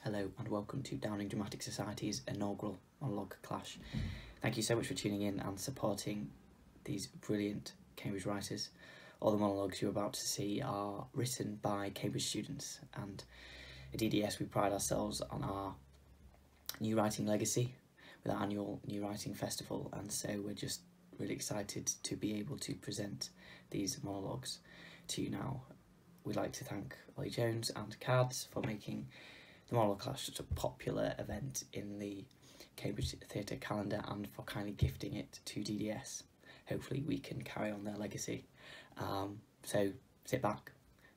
Hello and welcome to Downing Dramatic Society's inaugural Monologue Clash. Thank you so much for tuning in and supporting these brilliant Cambridge writers. All the monologues you're about to see are written by Cambridge students, and at DDS we pride ourselves on our new writing legacy with our annual New Writing Festival, and so we're just really excited to be able to present these monologues to you now. We'd like to thank Ollie Jones and Cards for making the Monologue Clash such a popular event in the Cambridge Theatre calendar and for kindly gifting it to DDS. Hopefully we can carry on their legacy. So sit back,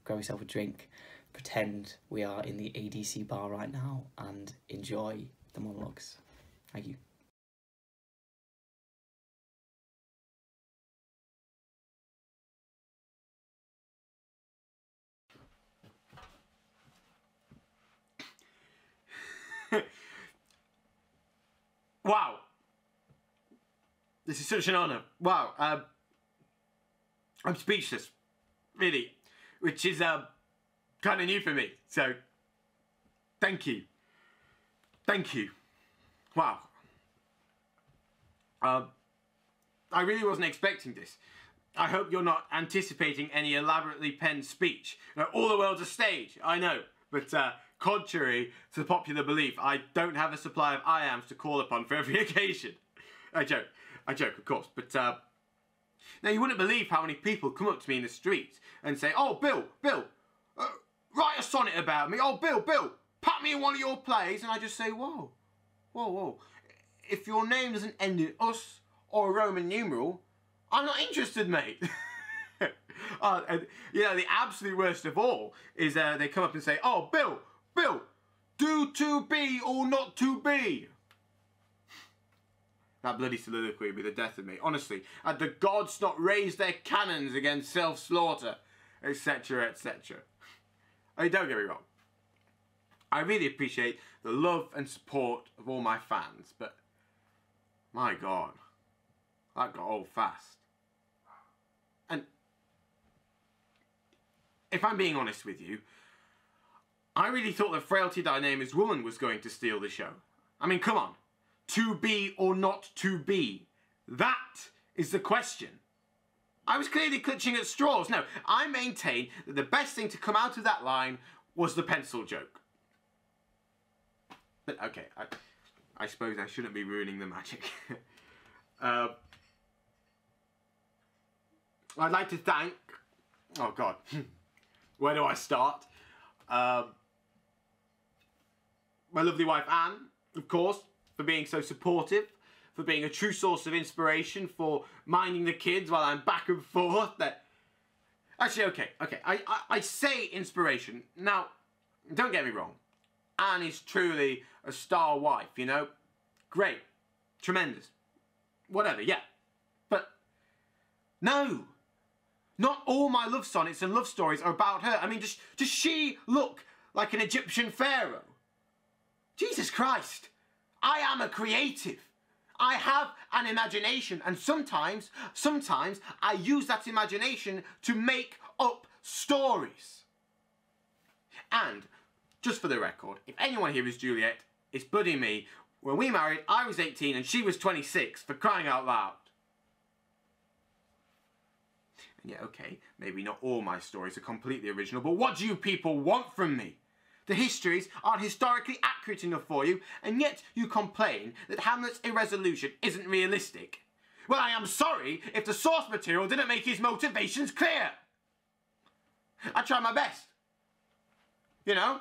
grab yourself a drink, pretend we are in the ADC bar right now and enjoy the monologues. Thank you. Wow, this is such an honour. Wow, I'm speechless, really, which is kind of new for me. So, thank you. Wow. I really wasn't expecting this. I hope you're not anticipating any elaborately penned speech. All the world's a stage, I know, but contrary to the popular belief, I don't have a supply of I ams to call upon for every occasion. I joke, of course, but now you wouldn't believe how many people come up to me in the street and say, "Oh, Bill, write a sonnet about me. Oh, Bill, pat me in one of your plays," and I just say, whoa. If your name doesn't end in us or a Roman numeral, I'm not interested, mate. And, you know, the absolute worst of all is they come up and say, "Oh, Bill, do to be or not to be." That bloody soliloquy would be the death of me. Honestly, had the gods not raised their cannons against self-slaughter, etc., etc. I mean, don't get me wrong. I really appreciate the love and support of all my fans, but my God, that got old fast. And if I'm being honest with you, I really thought that Frailty Thy Name Is Woman was going to steal the show. I mean, come on. To be or not to be? That is the question. I was clearly clutching at straws. No, I maintain that the best thing to come out of that line was the pencil joke. But okay, I suppose I shouldn't be ruining the magic. I'd like to thank... Oh God, where do I start? My lovely wife Anne, of course, for being so supportive, for being a true source of inspiration, for minding the kids while I'm back and forth. Actually, okay, I say inspiration. Now, don't get me wrong. Anne is truly a star wife, you know? Great. Tremendous. Whatever, yeah. But, no. Not all my love sonnets and love stories are about her. I mean, does she look like an Egyptian pharaoh? Jesus Christ. I am a creative. I have an imagination, and sometimes I use that imagination to make up stories. And, just for the record, if anyone here is Juliet, it's bloody me. When we married, I was 18 and she was 26, for crying out loud. And yeah, okay, maybe not all my stories are completely original, but what do you people want from me? The histories aren't historically accurate enough for you, and yet you complain that Hamlet's irresolution isn't realistic. Well, I am sorry if the source material didn't make his motivations clear. I tried my best. You know?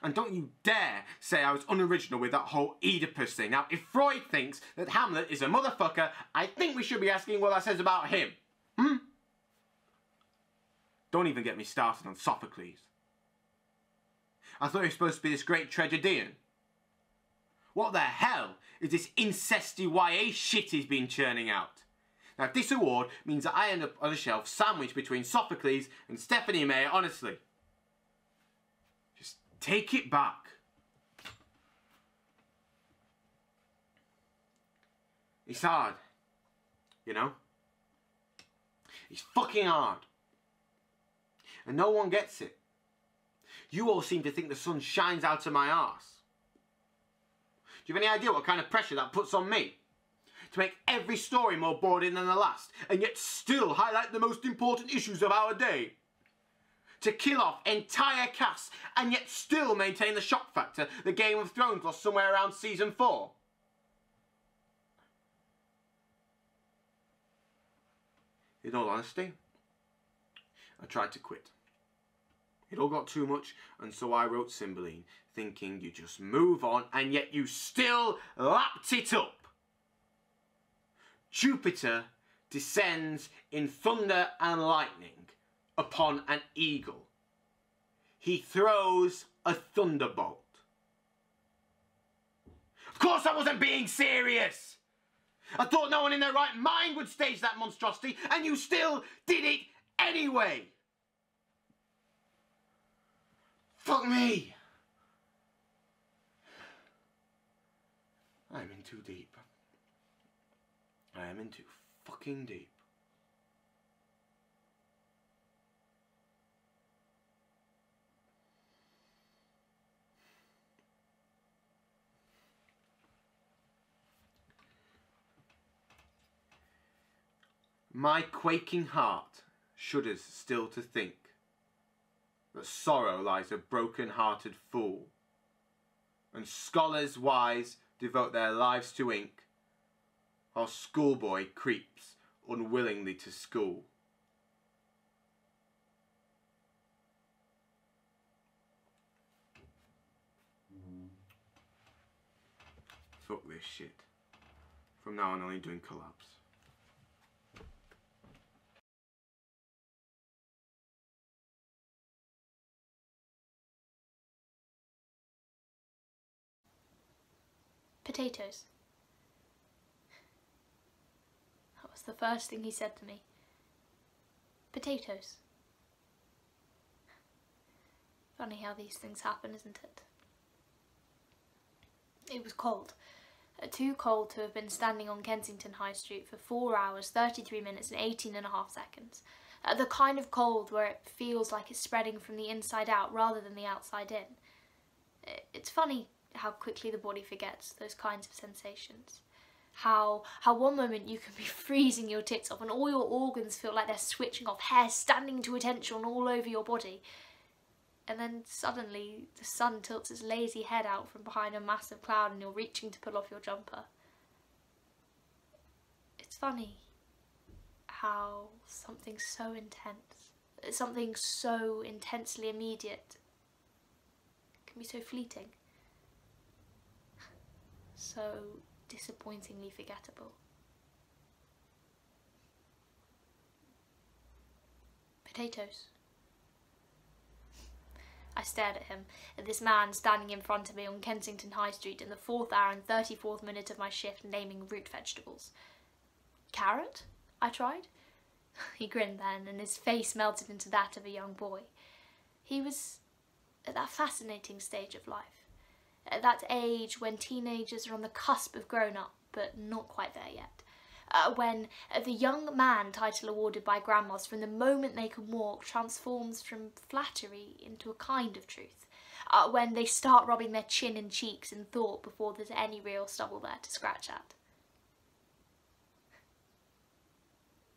And don't you dare say I was unoriginal with that whole Oedipus thing. Now, if Freud thinks that Hamlet is a motherfucker, I think we should be asking what that says about him. Don't even get me started on Sophocles. I thought he was supposed to be this great tragedian. What the hell is this incesty YA shit he's been churning out? Now, this award means that I end up on a shelf sandwiched between Sophocles and Stephanie Meyer, honestly. Just take it back. It's hard, you know? It's fucking hard. And no one gets it. You all seem to think the sun shines out of my arse. Do you have any idea what kind of pressure that puts on me? To make every story more boring than the last, and yet still highlight the most important issues of our day. To kill off entire casts, and yet still maintain the shock factor that Game of Thrones lost somewhere around season 4. In all honesty, I tried to quit. It all got too much, and so I wrote Cymbeline, thinking you just move on, and yet you still lapped it up. Jupiter descends in thunder and lightning upon an eagle. He throws a thunderbolt. Of course I wasn't being serious! I thought no one in their right mind would stage that monstrosity, and you still did it anyway! Fuck me! I'm in too deep. I am in too fucking deep. My quaking heart shudders still to think that sorrow lies a broken-hearted fool, and scholars wise devote their lives to ink, while schoolboy creeps unwillingly to school. Fuck this shit. From now on, only doing collabs. Potatoes. That was the first thing he said to me. Potatoes. Funny how these things happen, isn't it? It was cold. Too cold to have been standing on Kensington High Street for 4 hours, 33 minutes and 18.5 seconds. The kind of cold where it feels like it's spreading from the inside out rather than the outside in. It's funny how quickly the body forgets those kinds of sensations. How one moment you can be freezing your tits off and all your organs feel like they're switching off, hair standing to attention all over your body. And then suddenly the sun tilts its lazy head out from behind a massive cloud and you're reaching to pull off your jumper. It's funny how something so intense, something so intensely immediate can be so fleeting. So disappointingly forgettable. Potatoes. I stared at him, at this man standing in front of me on Kensington High Street in the 4th hour and 34th minute of my shift naming root vegetables. Carrot? I tried. He grinned then, and his face melted into that of a young boy. He was at that fascinating stage of life. At that age when teenagers are on the cusp of grown up, but not quite there yet. When the young man title awarded by grandmas from the moment they can walk transforms from flattery into a kind of truth. When they start rubbing their chin and cheeks in thought before there's any real stubble there to scratch at.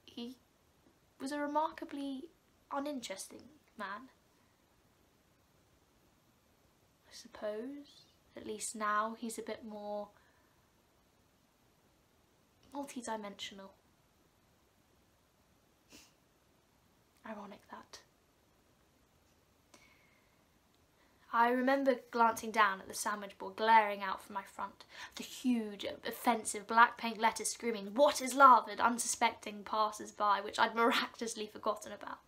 He was a remarkably uninteresting man. I suppose. At least now he's a bit more multi-dimensional. Ironic, that. I remember glancing down at the sandwich board glaring out from my front, the huge, offensive black paint letters screaming, "What is love?" at unsuspecting passers-by, which I'd miraculously forgotten about.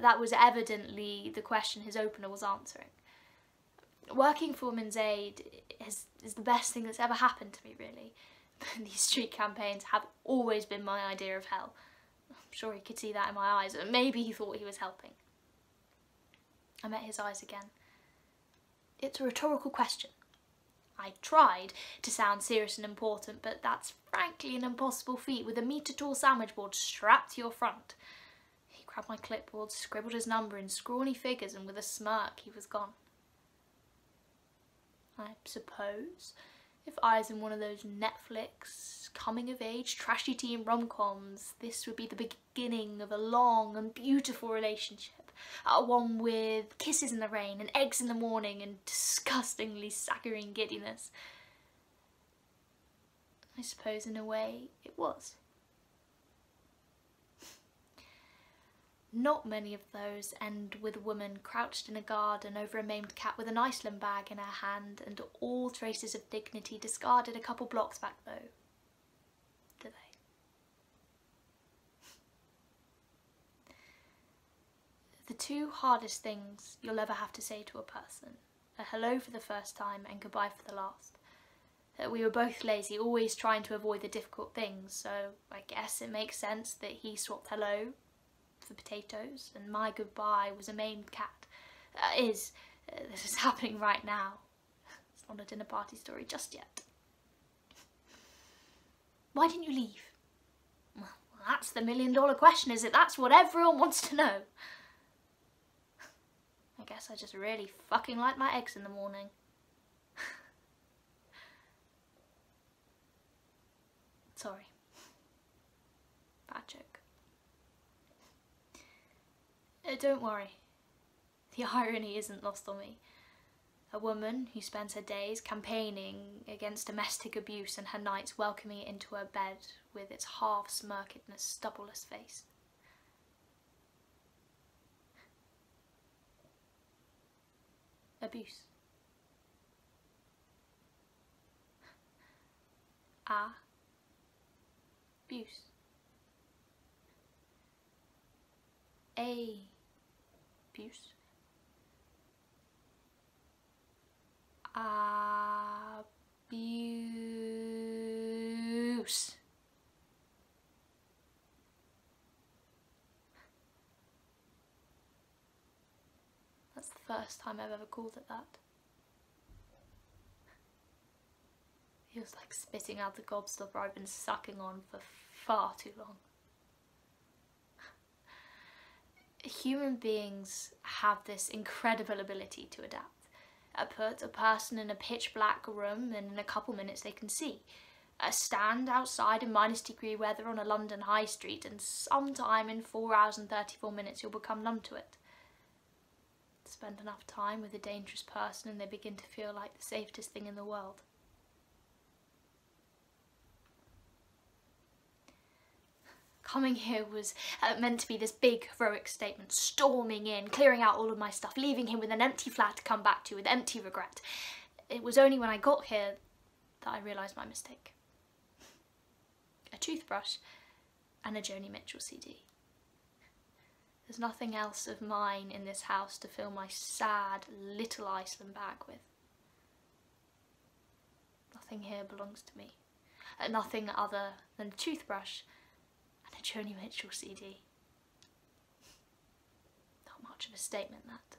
That was evidently the question his opener was answering. Working for Women's Aid is the best thing that's ever happened to me, really. These street campaigns have always been my idea of hell. I'm sure he could see that in my eyes, and maybe he thought he was helping. I met his eyes again. It's a rhetorical question. I tried to sound serious and important, but that's frankly an impossible feat with a metre-tall sandwich board strapped to your front. He grabbed my clipboard, scribbled his number in scrawny figures, and with a smirk he was gone. I suppose if I was in one of those Netflix coming-of-age trashy teen rom-coms, this would be the beginning of a long and beautiful relationship. One with kisses in the rain and eggs in the morning and disgustingly saccharine giddiness. I suppose in a way it was. Not many of those end with a woman crouched in a garden over a maimed cat with an Iceland bag in her hand and all traces of dignity discarded a couple blocks back though. Do they? The two hardest things you'll ever have to say to a person are hello for the first time and goodbye for the last. We were both lazy, always trying to avoid the difficult things, so I guess it makes sense that he swapped hello for potatoes and my goodbye was a maimed cat. This is happening right now. It's not a dinner party story just yet. Why didn't you leave? Well, that's the million-dollar question, is it? That's what everyone wants to know. I guess I just really fucking like my eggs in the morning. Sorry. Bad joke. Don't worry. The irony isn't lost on me. A woman who spends her days campaigning against domestic abuse and her nights welcoming it into her bed with its half-smirked and stubbleless face. Abuse. Abuse. Abuse. Abuse. That's the first time I've ever called it that. It was like spitting out the gobstopper I've been sucking on for far too long. Human beings have this incredible ability to adapt. Put a person in a pitch black room and in a couple minutes they can see. Stand outside in -degree weather on a London high street and sometime in 4 hours and 34 minutes you'll become numb to it. Spend enough time with a dangerous person and they begin to feel like the safest thing in the world. Coming here was meant to be this big heroic statement, storming in, clearing out all of my stuff, leaving him with an empty flat to come back to with empty regret. It was only when I got here that I realised my mistake. A toothbrush and a Joni Mitchell CD. There's nothing else of mine in this house to fill my sad little Iceland bag with. Nothing here belongs to me. Nothing other than a toothbrush and a Joni Mitchell CD. Not much of a statement, that.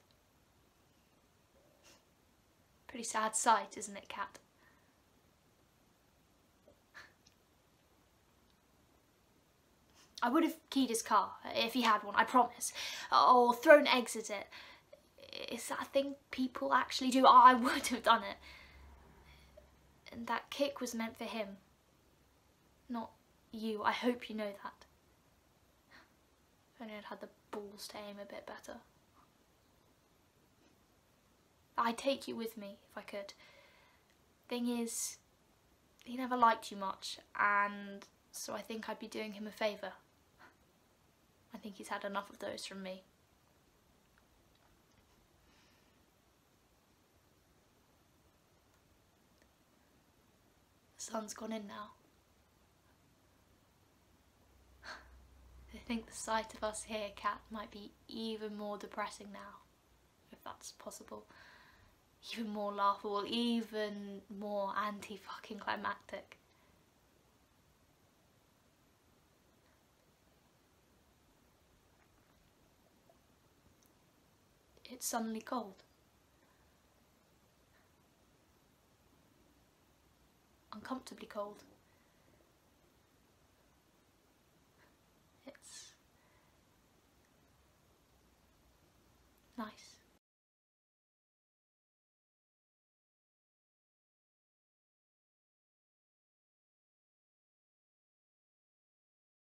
Pretty sad sight, isn't it, Cat? I would have keyed his car, if he had one, I promise. Or thrown eggs at it. Is that a thing people actually do? I would have done it. And that kick was meant for him. Not you. I hope you know that. If only I'd had the balls to aim a bit better. I'd take you with me, if I could. Thing is, he never liked you much, and so I think I'd be doing him a favour. I think he's had enough of those from me. The sun's gone in now. I think the sight of us here, Cat, might be even more depressing now, if that's possible. Even more laughable, even more anti-fucking climactic. It's suddenly cold. Uncomfortably cold. Nice.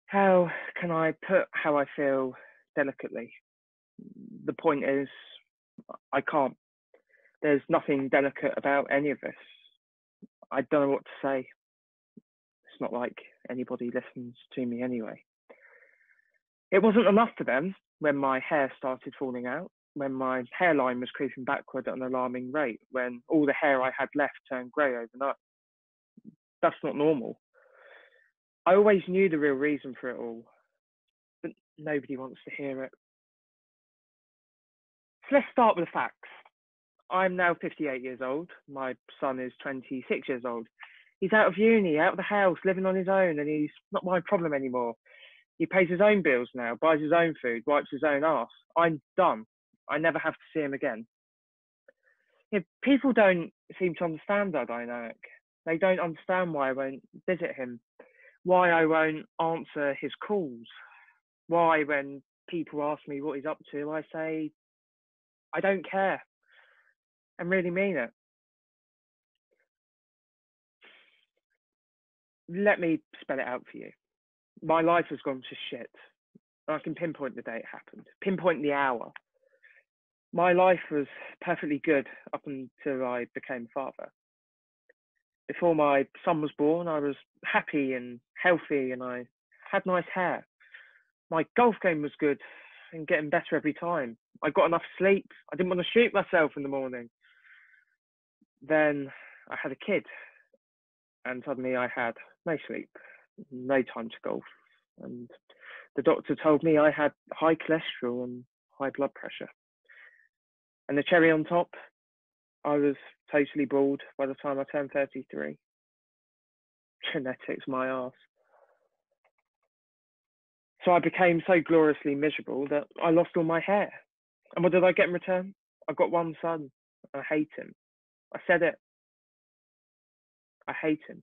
How can I put how I feel delicately? The point is, I can't. There's nothing delicate about any of this. I don't know what to say. It's not like anybody listens to me anyway. It wasn't enough for them when my hair started falling out, when my hairline was creeping backward at an alarming rate, when all the hair I had left turned grey overnight. That's not normal. I always knew the real reason for it all, but nobody wants to hear it. So let's start with the facts. I'm now 58 years old. My son is 26 years old. He's out of uni, out of the house, living on his own, and he's not my problem anymore. He pays his own bills now, buys his own food, wipes his own arse. I'm done. I never have to see him again. People don't seem to understand our dynamic. They don't understand why I won't visit him, why I won't answer his calls, why when people ask me what he's up to, I say, I don't care, and really mean it. Let me spell it out for you. My life has gone to shit. I can pinpoint the day it happened, pinpoint the hour. My life was perfectly good up until I became a father. Before my son was born, I was happy and healthy and I had nice hair. My golf game was good and getting better every time. I got enough sleep. I didn't want to shoot myself in the morning. Then I had a kid and suddenly I had no sleep, no time to golf. And the doctor told me I had high cholesterol and high blood pressure. And the cherry on top, I was totally bald by the time I turned 33. Genetics, my arse. So I became so gloriously miserable that I lost all my hair. And what did I get in return? I got one son. I hate him. I said it. I hate him.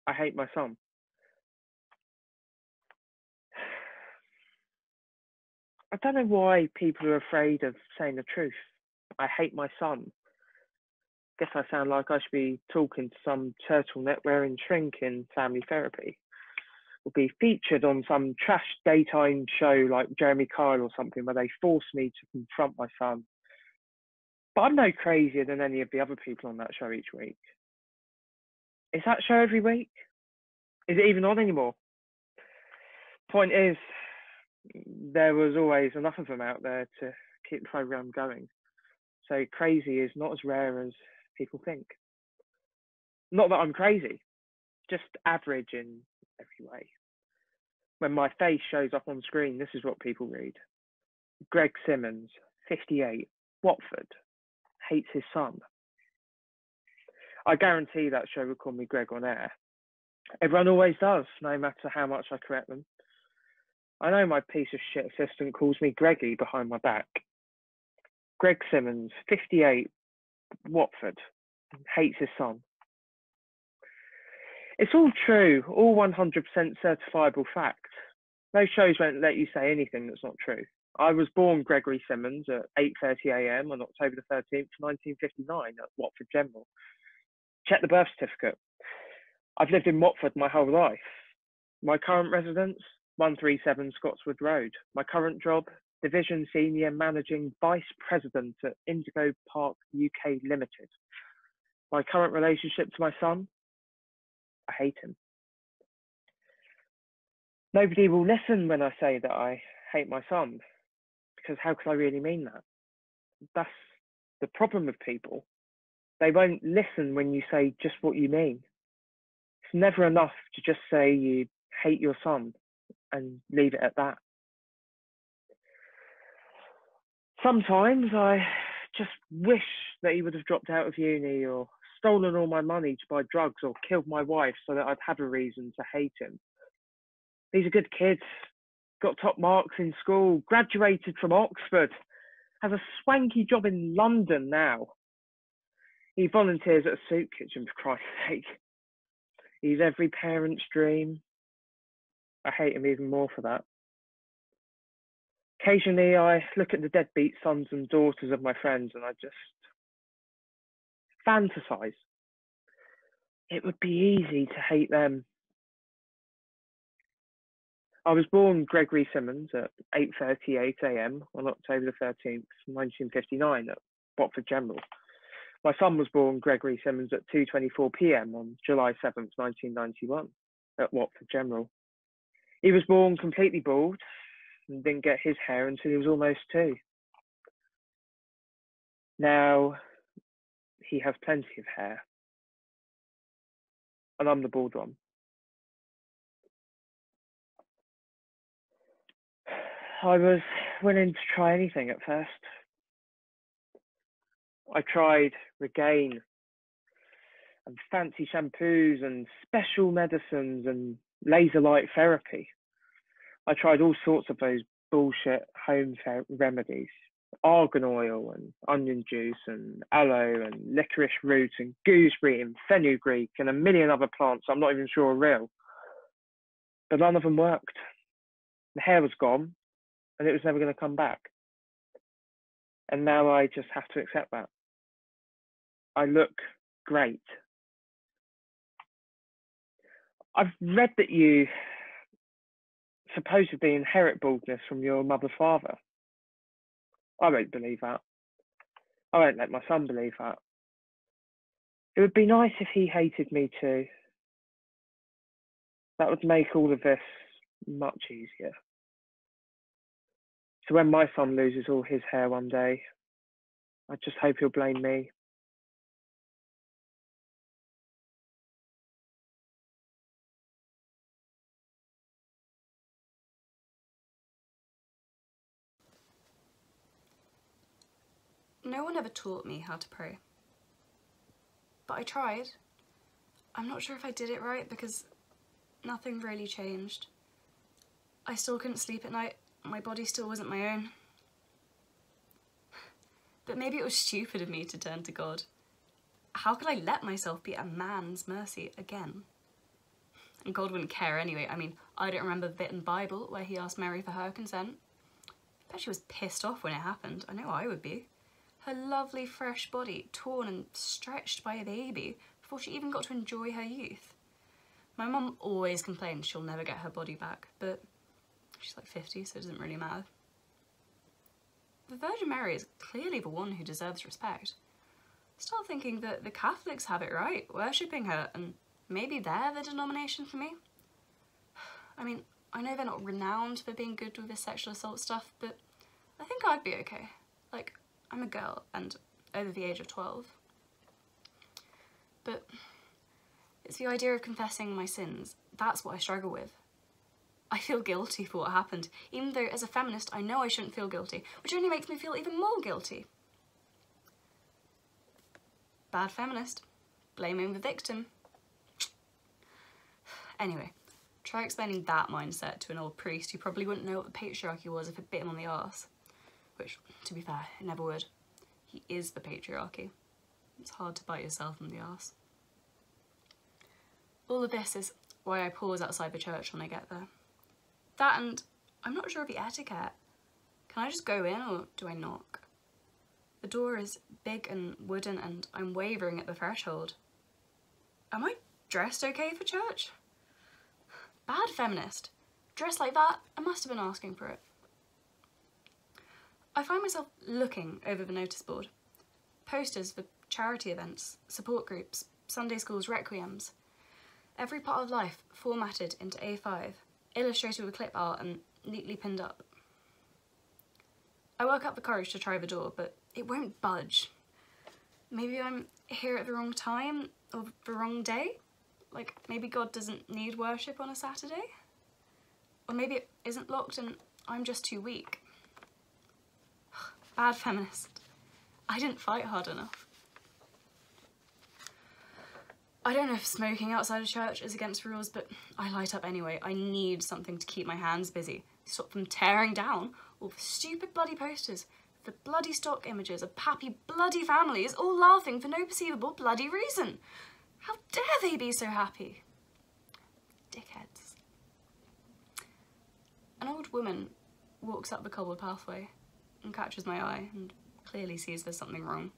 I hate my son. I don't know why people are afraid of saying the truth. I hate my son. Guess I sound like I should be talking to some turtleneck wearing shrink in family therapy. Or be featured on some trash daytime show like Jeremy Kyle or something where they force me to confront my son. But I'm no crazier than any of the other people on that show each week. Is that show every week? Is it even on anymore? Point is, there was always enough of them out there to keep the program going. So crazy is not as rare as people think. Not that I'm crazy, just average in every way. When my face shows up on screen, this is what people read. Greg Simmons, 58, Watford, hates his son. I guarantee that show would call me Greg on air. Everyone always does, no matter how much I correct them. I know my piece of shit assistant calls me Greggy behind my back. Greg Simmons, 58, Watford, hates his son. It's all true, all 100% certifiable fact. Those shows won't let you say anything that's not true. I was born Gregory Simmons at 8:30 AM on October the 13th, 1959 at Watford General. Check the birth certificate. I've lived in Watford my whole life. My current residence, 137 Scotswood Road. My current job, Division Senior Managing Vice President at Indigo Park UK Limited. My current relationship to my son, I hate him. Nobody will listen when I say that I hate my son, because how could I really mean that? That's the problem with people. They won't listen when you say just what you mean. It's never enough to just say you hate your son and leave it at that. Sometimes I just wish that he would have dropped out of uni or stolen all my money to buy drugs or killed my wife so that I'd have a reason to hate him. These are good kids, got top marks in school, graduated from Oxford, has a swanky job in London now. He volunteers at a soup kitchen, for Christ's sake. He's every parent's dream. I hate him even more for that. Occasionally I look at the deadbeat sons and daughters of my friends and I just fantasize. It would be easy to hate them. I was born Gregory Simmons at 8:38 a.m. on October the 13th, 1959 at Watford General. My son was born Gregory Simmons at 2:24 p.m. on July 7th, 1991 at Watford General. He was born completely bald and didn't get his hair until he was almost 2. Now he has plenty of hair and I'm the bald one. I was willing to try anything at first. I tried Regain and fancy shampoos and special medicines and laser light therapy. I tried all sorts of those bullshit home remedies, argan oil and onion juice and aloe and licorice root and gooseberry and fenugreek and a million other plants I'm not even sure are real. But none of them worked. The hair was gone and it was never going to come back. And now I just have to accept that. I look great. I've read that you supposedly inherit baldness from your mother's father. I won't believe that. I won't let my son believe that. It would be nice if he hated me too. That would make all of this much easier. So when my son loses all his hair one day, I just hope he'll blame me. No one ever taught me how to pray. But I tried. I'm not sure if I did it right because nothing really changed. I still couldn't sleep at night. My body still wasn't my own. But maybe it was stupid of me to turn to God. How could I let myself be at a man's mercy again? And God wouldn't care anyway. I mean, I don't remember the bit in the Bible where he asked Mary for her consent. I bet she was pissed off when it happened. I know I would be. Her lovely fresh body torn and stretched by a baby before she even got to enjoy her youth. My mum always complains she'll never get her body back, but she's like 50, so it doesn't really matter. The Virgin Mary is clearly the one who deserves respect. Start thinking that the Catholics have it right, worshipping her, and maybe they're the denomination for me. I mean, I know they're not renowned for being good with this sexual assault stuff, but I think I'd be okay. Like, I'm a girl and over the age of 12. But it's the idea of confessing my sins. That's what I struggle with. I feel guilty for what happened, even though as a feminist I know I shouldn't feel guilty, which only makes me feel even more guilty. Bad feminist. Blaming the victim. Anyway, try explaining that mindset to an old priest who probably wouldn't know what the patriarchy was if it bit him on the arse. Which, to be fair, it never would. He is the patriarchy. It's hard to bite yourself in the arse. All of this is why I pause outside the church when I get there. That and I'm not sure of the etiquette. Can I just go in or do I knock? The door is big and wooden and I'm wavering at the threshold. Am I dressed okay for church? Bad feminist. Dressed like that, I must have been asking for it. I find myself looking over the notice board. Posters for charity events, support groups, Sunday schools, requiems. Every part of life formatted into A5, illustrated with clip art and neatly pinned up. I work up the courage to try the door, but it won't budge. Maybe I'm here at the wrong time or the wrong day? Like, maybe God doesn't need worship on a Saturday? Or maybe it isn't locked and I'm just too weak. Bad feminist. I didn't fight hard enough. I don't know if smoking outside of church is against the rules, but I light up anyway. I need something to keep my hands busy, stop them tearing down all the stupid bloody posters, the bloody stock images of happy bloody families all laughing for no perceivable bloody reason. How dare they be so happy? Dickheads. An old woman walks up the cobbled pathway and catches my eye and clearly sees there's something wrong.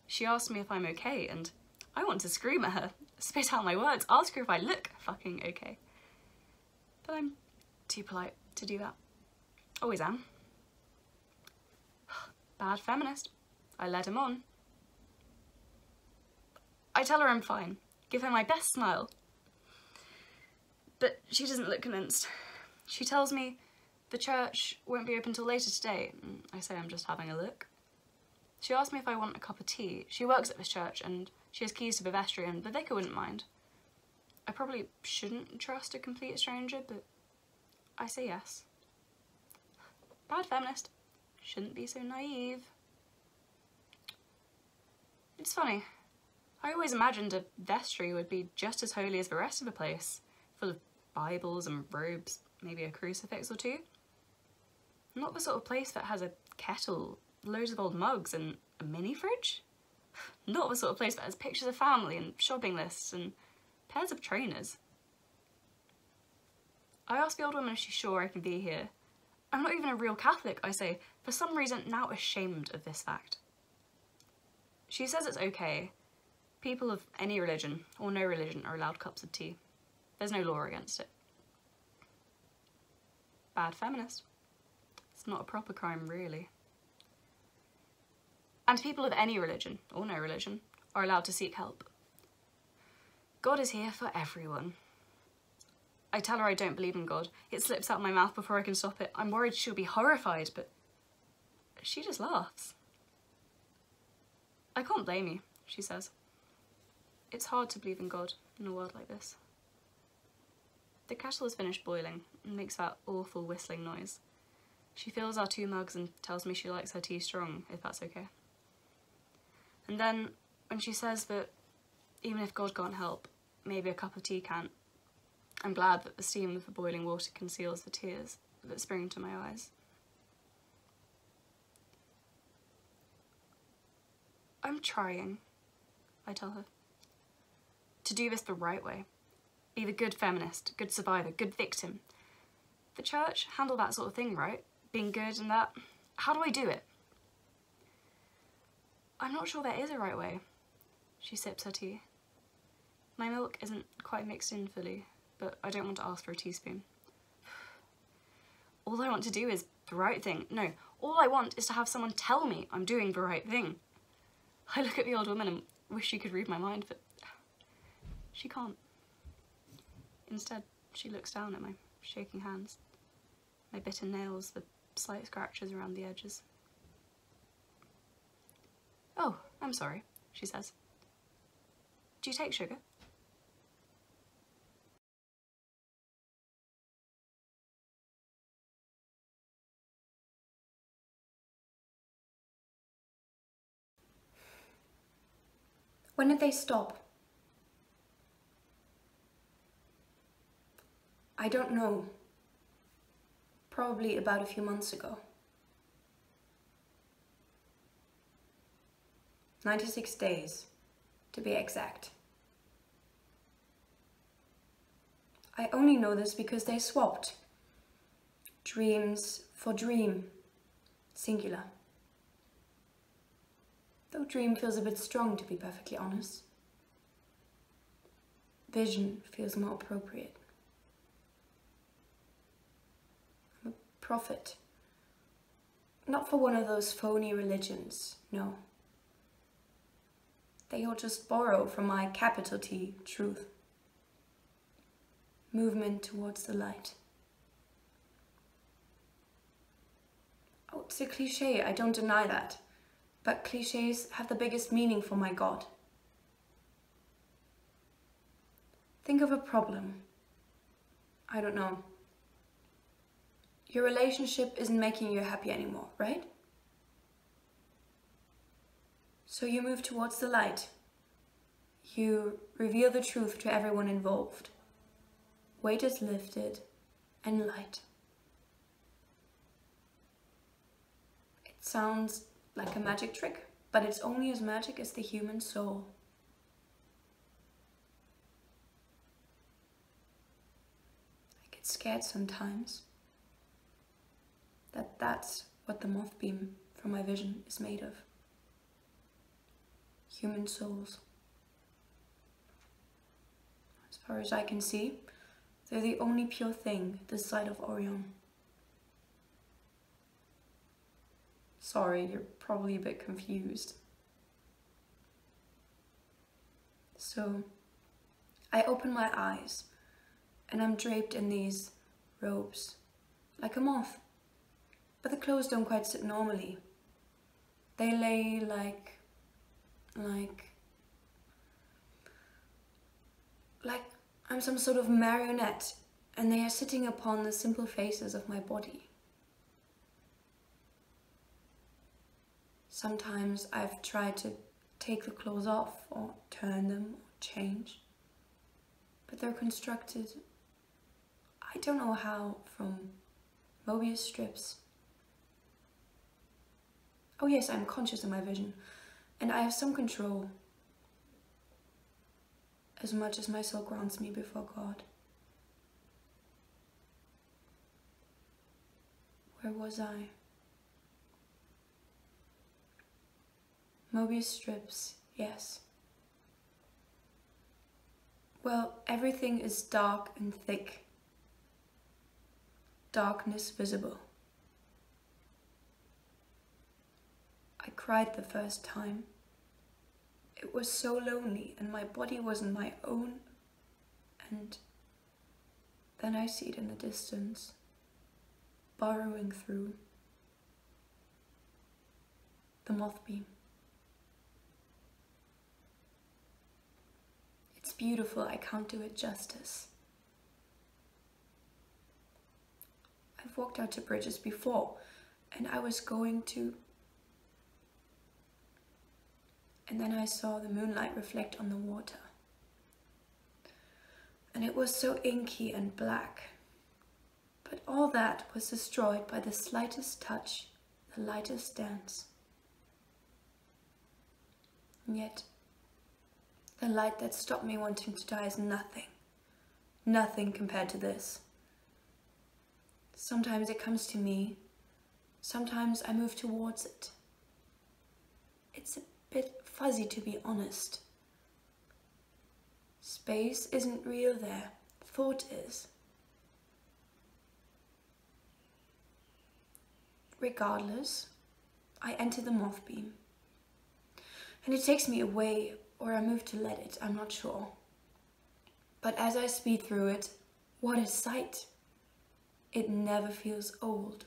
She asks me if I'm okay, and I want to scream at her, spit out my words, ask her if I look fucking okay. But I'm too polite to do that. Always am. Bad feminist. I led him on. I tell her I'm fine, give her my best smile. But she doesn't look convinced. She tells me the church won't be open till later today. I say I'm just having a look. She asks me if I want a cup of tea. She works at this church and she has keys to the vestry and the vicar wouldn't mind. I probably shouldn't trust a complete stranger, but I say yes. Bad feminist. Shouldn't be so naive. It's funny. I always imagined a vestry would be just as holy as the rest of the place, full of Bibles and robes, maybe a crucifix or two. Not the sort of place that has a kettle, loads of old mugs and a mini fridge. Not the sort of place that has pictures of family and shopping lists and pairs of trainers. I asked the old woman if she's sure I can be here. I'm not even a real Catholic, I say, for some reason now ashamed of this fact. She says it's okay. People of any religion or no religion are allowed cups of tea. There's no law against it. Bad feminist. It's not a proper crime, really. And people of any religion or no religion are allowed to seek help. God is here for everyone. I tell her I don't believe in God. It slips out my mouth before I can stop it. I'm worried she'll be horrified, but she just laughs. I can't blame you, she says. It's hard to believe in God in a world like this. The kettle has finished boiling and makes that awful whistling noise. She fills our 2 mugs and tells me she likes her tea strong, if that's okay. And then, when she says that even if God can't help, maybe a cup of tea can, I'm glad that the steam of the boiling water conceals the tears that spring to my eyes. I'm trying, I tell her, to do this the right way. Be the good feminist, good survivor, good victim. The church handle that sort of thing, right? Being good and that. How do I do it? I'm not sure there is a right way. She sips her tea. My milk isn't quite mixed in fully, but I don't want to ask for a teaspoon. All I want to do is the right thing. No, all I want is to have someone tell me I'm doing the right thing. I look at the old woman and wish she could read my mind, but she can't. Instead, she looks down at my shaking hands, my bitten nails, the slight scratches around the edges. Oh, I'm sorry, she says. Do you take sugar? When did they stop? I don't know. Probably about a few months ago. 96 days, to be exact. I only know this because they swapped. Dreams for dream, singular. Though dream feels a bit strong, to be perfectly honest. Vision feels more appropriate. I'm a prophet. Not for one of those phony religions, no. They all just borrow from my capital T, truth. Movement towards the light. Oh, it's a cliche, I don't deny that. But cliches have the biggest meaning for my God. Think of a problem. I don't know. Your relationship isn't making you happy anymore, right? So you move towards the light. You reveal the truth to everyone involved. Weight is lifted and light. It sounds like a magic trick, but it's only as magic as the human soul. I get scared sometimes. that that's what the moth beam from my vision is made of. Human souls. As far as I can see, they're the only pure thing this side of Orion. Sorry, you're probably a bit confused. So, I open my eyes, and I'm draped in these robes, like a moth. But the clothes don't quite sit normally. They lay like I'm some sort of marionette, and they are sitting upon the simple faces of my body. Sometimes I've tried to take the clothes off, or turn them, or change. But they're constructed, I don't know how, from Mobius strips. Oh yes, I'm conscious in my vision, and I have some control, as much as my soul grants me before God. Where was I? Mobius strips, yes. Well, everything is dark and thick. Darkness visible. I cried the first time. It was so lonely, and my body wasn't my own. And then I see it in the distance, burrowing through the moth beam. It's beautiful, I can't do it justice. I've walked out to bridges before, and I was going to... And then I saw the moonlight reflect on the water. And it was so inky and black. But all that was destroyed by the slightest touch, the lightest dance. And yet, the light that stopped me wanting to die is nothing. Nothing compared to this. Sometimes it comes to me. Sometimes I move towards it. It's a bit fuzzy, to be honest. Space isn't real there. Thought is. Regardless, I enter the moth beam. And it takes me away, or I move to let it, I'm not sure. But as I speed through it, what a sight! It never feels old.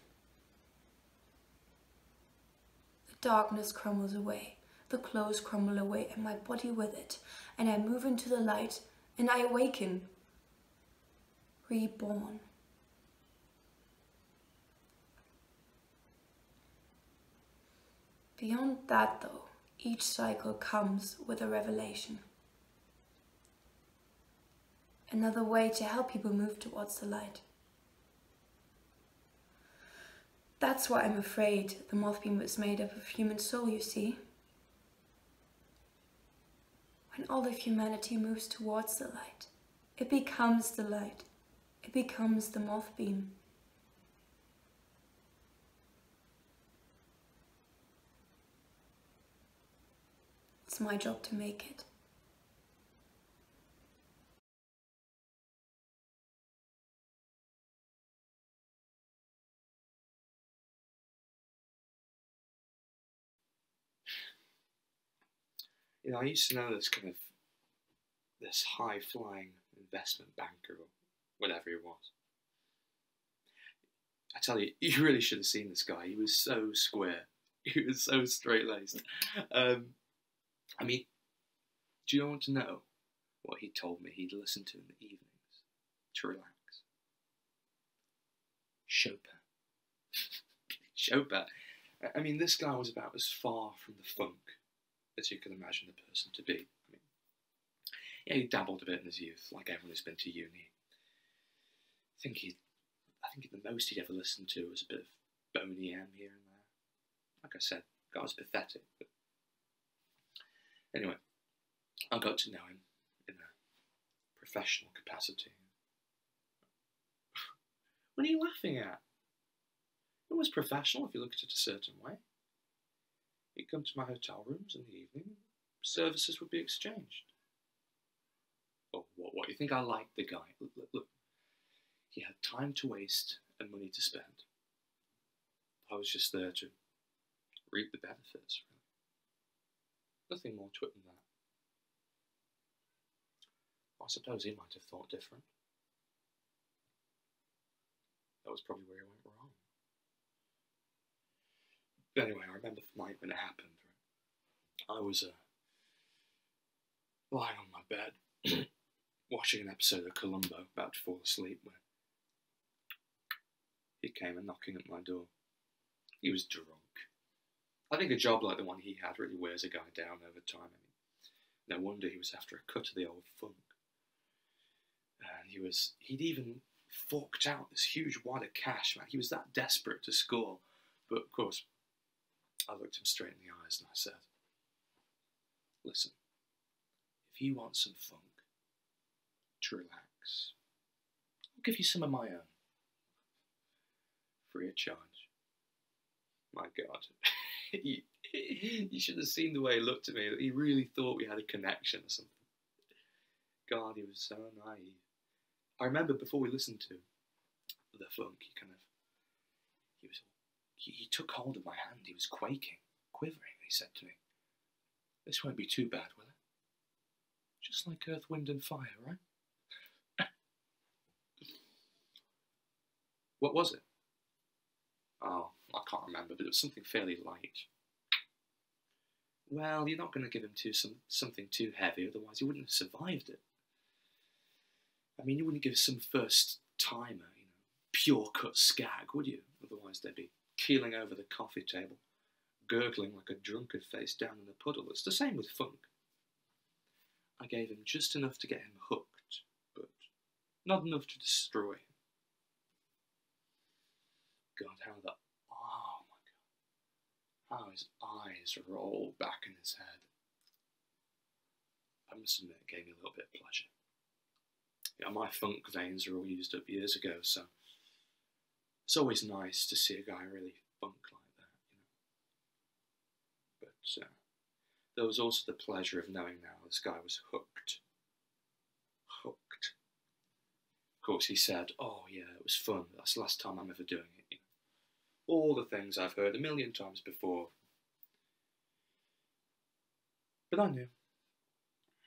The darkness crumbles away, the clothes crumble away, and my body with it, and I move into the light, and I awaken, reborn. Beyond that, though, each cycle comes with a revelation. Another way to help people move towards the light. That's why I'm afraid the moth beam was made up of human soul, you see. When all of humanity moves towards the light, it becomes the light. It becomes the moth beam. It's my job to make it. You know, I used to know this high-flying investment banker or whatever he was. I tell you, you really should have seen this guy. He was so square. He was so straight-laced. I mean, do you want to know what he told me he'd listen to in the evenings to relax? Chopin. Chopin. I mean, this guy was about as far from the funk as you could imagine a person to be. I mean, yeah, he dabbled a bit in his youth, like everyone who's been to uni. I think the most he'd ever listened to was a bit of Boney M here and there. Like I said, the guy was pathetic, but anyway, I got to know him in a professional capacity. What are you laughing at? It was professional if you look at it a certain way. He'd come to my hotel rooms in the evening, services would be exchanged. Oh, what, you think I liked the guy? Look, he had time to waste and money to spend. I was just there to reap the benefits, really. Nothing more to it than that. I suppose he might have thought different. That was probably where he went wrong. But anyway, I remember the night when it happened. I was lying on my bed, watching an episode of Columbo, about to fall asleep, when he came and knocking at my door. He was drunk. I think a job like the one he had really wears a guy down over time. I mean, no wonder he was after a cut of the old funk. And he'd even forked out this huge wad of cash, man. He was that desperate to score. But of course, I looked him straight in the eyes and I said, listen, if you want some funk to relax, I'll give you some of my own. Free of charge. My God. You should have seen the way he looked at me. He really thought we had a connection or something. God, he was so naive. I remember before we listened to the funk, he took hold of my hand. He was quaking, quivering. He said to me, this won't be too bad, will it? Just like Earth, Wind and Fire, right? What was it? Oh, I can't remember, but it was something fairly light. Well, you're not going to give him something too heavy, otherwise he wouldn't have survived it. I mean, you wouldn't give some first-timer, pure cut skag, would you? Otherwise they'd be keeling over the coffee table, gurgling like a drunkard face down in a puddle. It's the same with funk. I gave him just enough to get him hooked, but not enough to destroy him. God, how his eyes rolled back in his head. I must admit, it gave me a little bit of pleasure. My funk veins are all used up years ago, so it's always nice to see a guy really funk like that, But there was also the pleasure of knowing now this guy was hooked. Hooked. Of course, he said, oh yeah, it was fun. That's the last time I'm ever doing it, All the things I've heard a million times before. But I knew.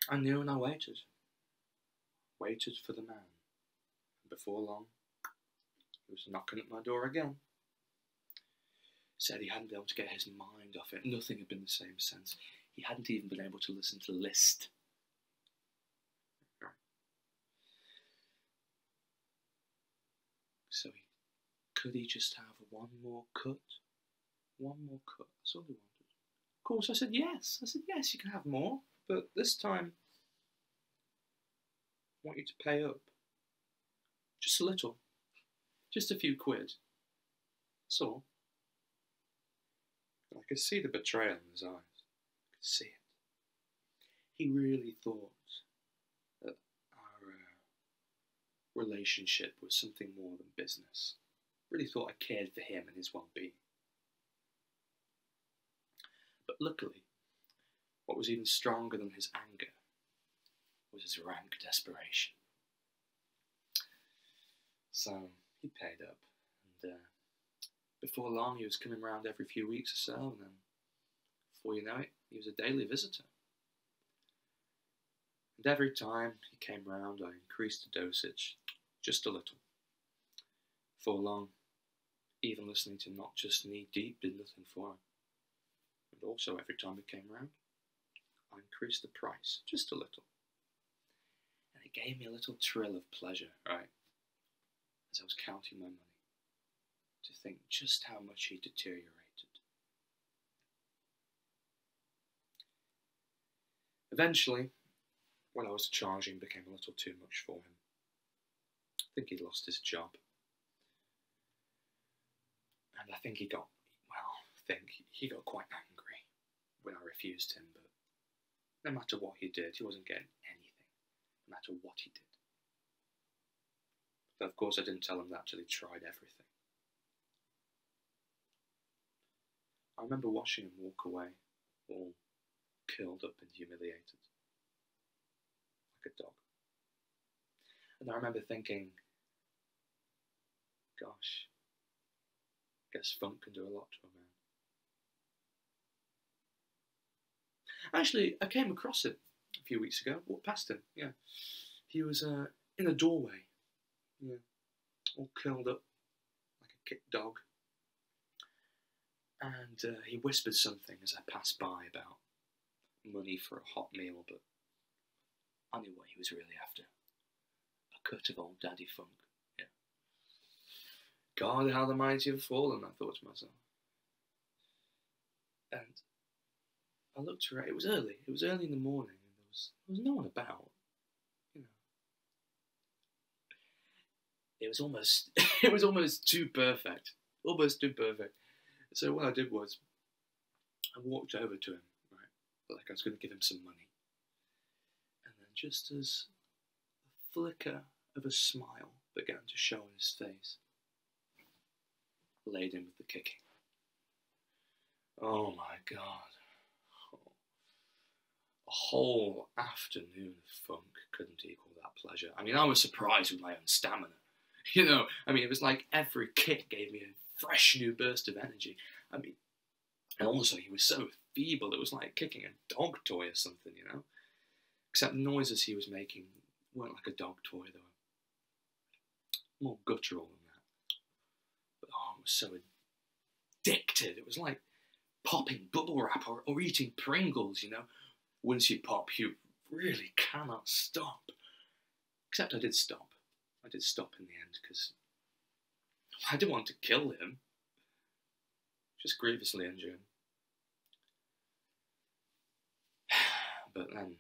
I knew and I waited. Waited for the man. And before long, he was knocking at my door again. Said he hadn't been able to get his mind off it. Nothing had been the same since. He hadn't even been able to listen to the list. So could he just have one more cut? One more cut. That's all he wanted. Of course, I said yes. I said, yes, you can have more. But this time, I want you to pay up. Just a little. Just a few quid. That's all. I could see the betrayal in his eyes. I could see it. He really thought that our relationship was something more than business. Really thought I cared for him and his well-being. But luckily, what was even stronger than his anger was his rank desperation. So he paid up, and before long he was coming round every few weeks or so, and then before you know it, he was a daily visitor. And every time he came round, I increased the dosage just a little. Before long, even listening to Not Just Knee Deep did nothing for him. And also, every time he came round, I increased the price just a little. And it gave me a little thrill of pleasure, right, as I was counting my money, to think just how much he deteriorated. Eventually, what I was charging became a little too much for him. I think he'd lost his job. And I think he got quite angry when I refused him, but no matter what he did, he wasn't getting anything, no matter what he did. But of course I didn't tell him that till he tried everything. I remember watching him walk away, all curled up and humiliated, like a dog. And I remember thinking, gosh, I guess funk can do a lot to a man. Actually, I came across him a few weeks ago, walked past him, yeah. He was in a doorway, yeah, all curled up like a kicked dog. And he whispered something as I passed by about money for a hot meal, but I knew what he was really after. A cut of old Daddy Funk, yeah. God, how the mighty have fallen, I thought to myself. And I looked around, it was early in the morning, and there was no one about, you know. It was almost too perfect, So what I did was, I walked over to him, right, like I was going to give him some money. And then just as a flicker of a smile began to show on his face, laid him with the kicking. Oh my God. Oh. A whole afternoon of funk couldn't equal that pleasure. I mean, I was surprised with my own stamina. You know, I mean, it was like every kick gave me a fresh new burst of energy. I mean, and also he was so feeble, it was like kicking a dog toy or something, you know? Except the noises he was making weren't like a dog toy, they were more guttural than that. But oh, I was so addicted. It was like popping bubble wrap or eating Pringles, you know? Once you pop, you really cannot stop. Except I did stop. I did stop in the end, because I didn't want to kill him. Just grievously injure him. But then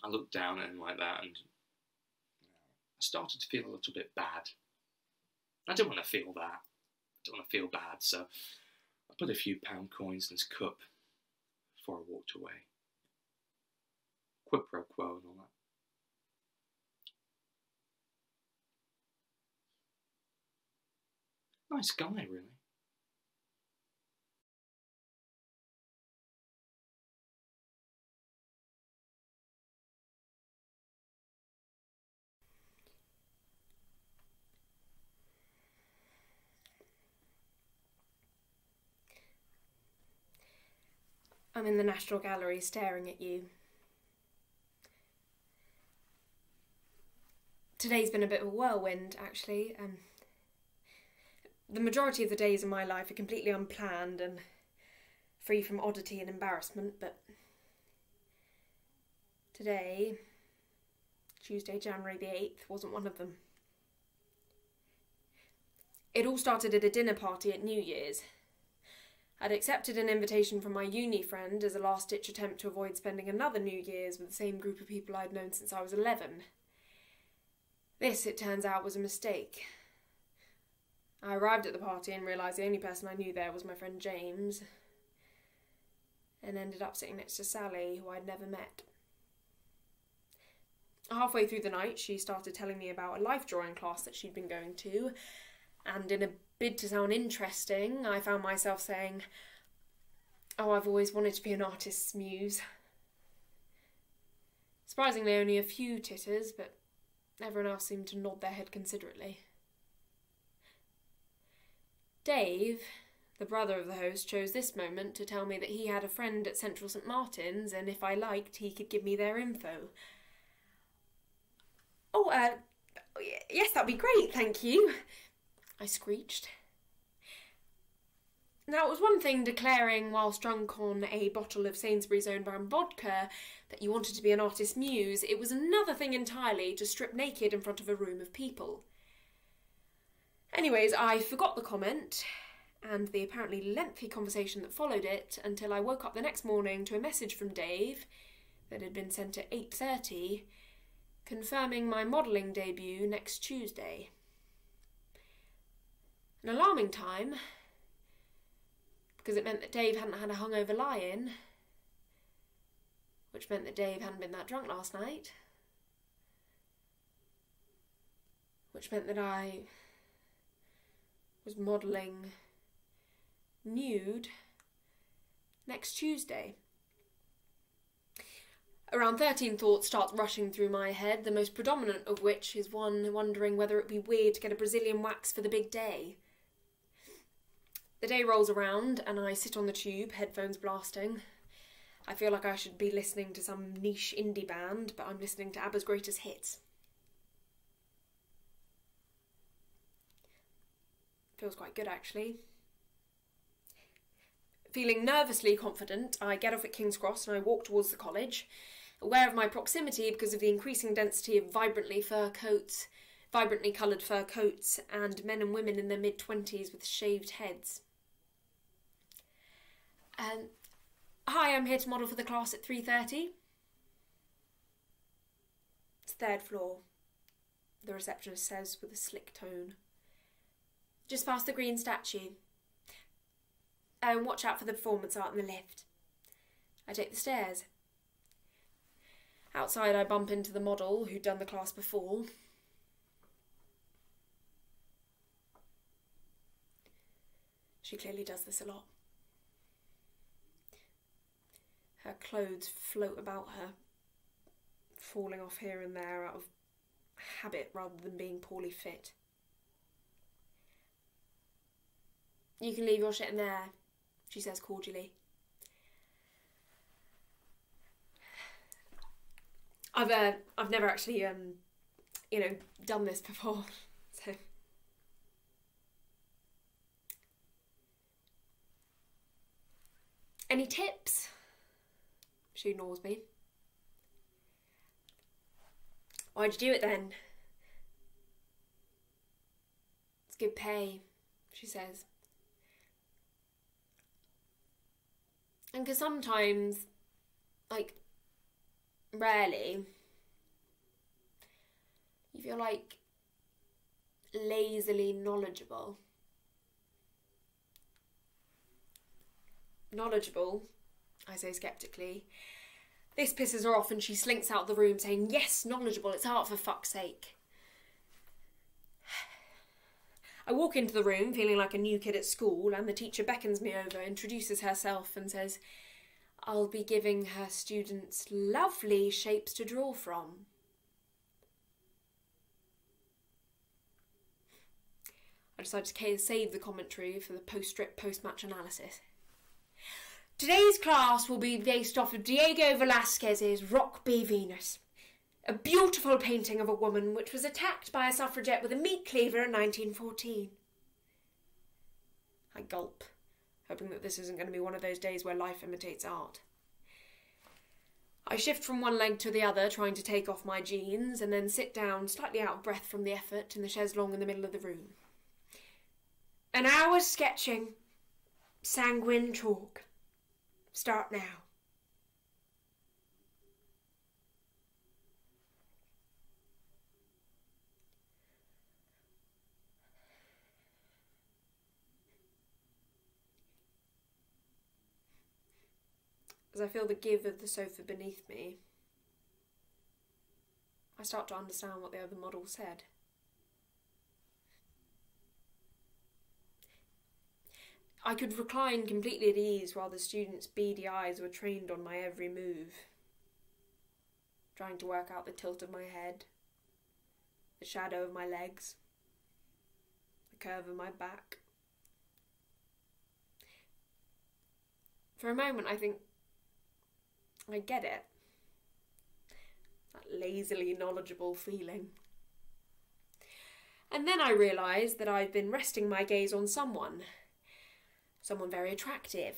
I looked down at him like that, and I started to feel a little bit bad. I didn't want to feel that. I didn't want to feel bad, so I put a few pound coins in his cup before I walked away. Quid pro quo and all that. Nice guy, really. I'm in the National Gallery staring at you. Today's been a bit of a whirlwind, actually. The majority of the days in my life are completely unplanned and free from oddity and embarrassment, but today, Tuesday, January the 8th, wasn't one of them. It all started at a dinner party at New Year's. I'd accepted an invitation from my uni friend as a last-ditch attempt to avoid spending another New Year's with the same group of people I'd known since I was 11. This, it turns out, was a mistake. I arrived at the party and realised the only person I knew there was my friend James, and ended up sitting next to Sally, who I'd never met. Halfway through the night, she started telling me about a life drawing class that she'd been going to, and in a bid to sound interesting, I found myself saying, "Oh, I've always wanted to be an artist's muse." Surprisingly, only a few titters, but everyone else seemed to nod their head considerately. Dave, the brother of the host, chose this moment to tell me that he had a friend at Central St Martin's, and if I liked, he could give me their info. "Oh, yes, that'd be great, thank you," I screeched. Now, it was one thing declaring, whilst drunk on a bottle of Sainsbury's own brand vodka, that you wanted to be an artist's muse. It was another thing entirely to strip naked in front of a room of people. Anyways, I forgot the comment and the apparently lengthy conversation that followed it until I woke up the next morning to a message from Dave that had been sent at 8:30 confirming my modelling debut next Tuesday. An alarming time, because it meant that Dave hadn't had a hungover lie-in, which meant that Dave hadn't been that drunk last night, which meant that I was modelling nude next Tuesday. Around 13 thoughts start rushing through my head, the most predominant of which is one wondering whether it'd be weird to get a Brazilian wax for the big day. The day rolls around and I sit on the tube, headphones blasting. I feel like I should be listening to some niche indie band, but I'm listening to ABBA's greatest hits. Feels quite good, actually. Feeling nervously confident, I get off at King's Cross and I walk towards the college, aware of my proximity because of the increasing density of vibrantly coloured fur coats, and men and women in their mid-20s with shaved heads. Hi, I'm here to model for the class at 3:30. It's third floor, the receptionist says with a slick tone. Just past the green statue. Watch out for the performance art in the lift. I take the stairs. Outside I bump into the model who'd done the class before. She clearly does this a lot. Her clothes float about her, falling off here and there out of habit rather than being poorly fit. You can leave your shit in there, she says cordially. I've never actually done this before, so. Any tips? She ignores me. Why'd you do it then? It's good pay, she says. And because sometimes, rarely, you feel lazily knowledgeable. Knowledgeable, I say sceptically. This pisses her off and she slinks out of the room saying, yes, knowledgeable, it's art for fuck's sake. I walk into the room feeling like a new kid at school, and the teacher beckons me over, introduces herself and says, I'll be giving her students lovely shapes to draw from. I decide to save the commentary for the post-strip post-match analysis. Today's class will be based off of Diego Velázquez's Rock B. Venus, a beautiful painting of a woman which was attacked by a suffragette with a meat cleaver in 1914. I gulp, hoping that this isn't going to be one of those days where life imitates art. I shift from one leg to the other, trying to take off my jeans, and then sit down, slightly out of breath from the effort, in the chaise longue in the middle of the room. An hour's sketching. Sanguine chalk. Start now. As I feel the give of the sofa beneath me, I start to understand what the other model said. I could recline completely at ease while the students' beady eyes were trained on my every move, trying to work out the tilt of my head, the shadow of my legs, the curve of my back. For a moment I think, I get it. That lazily knowledgeable feeling. And then I realised that I'd been resting my gaze on someone very attractive.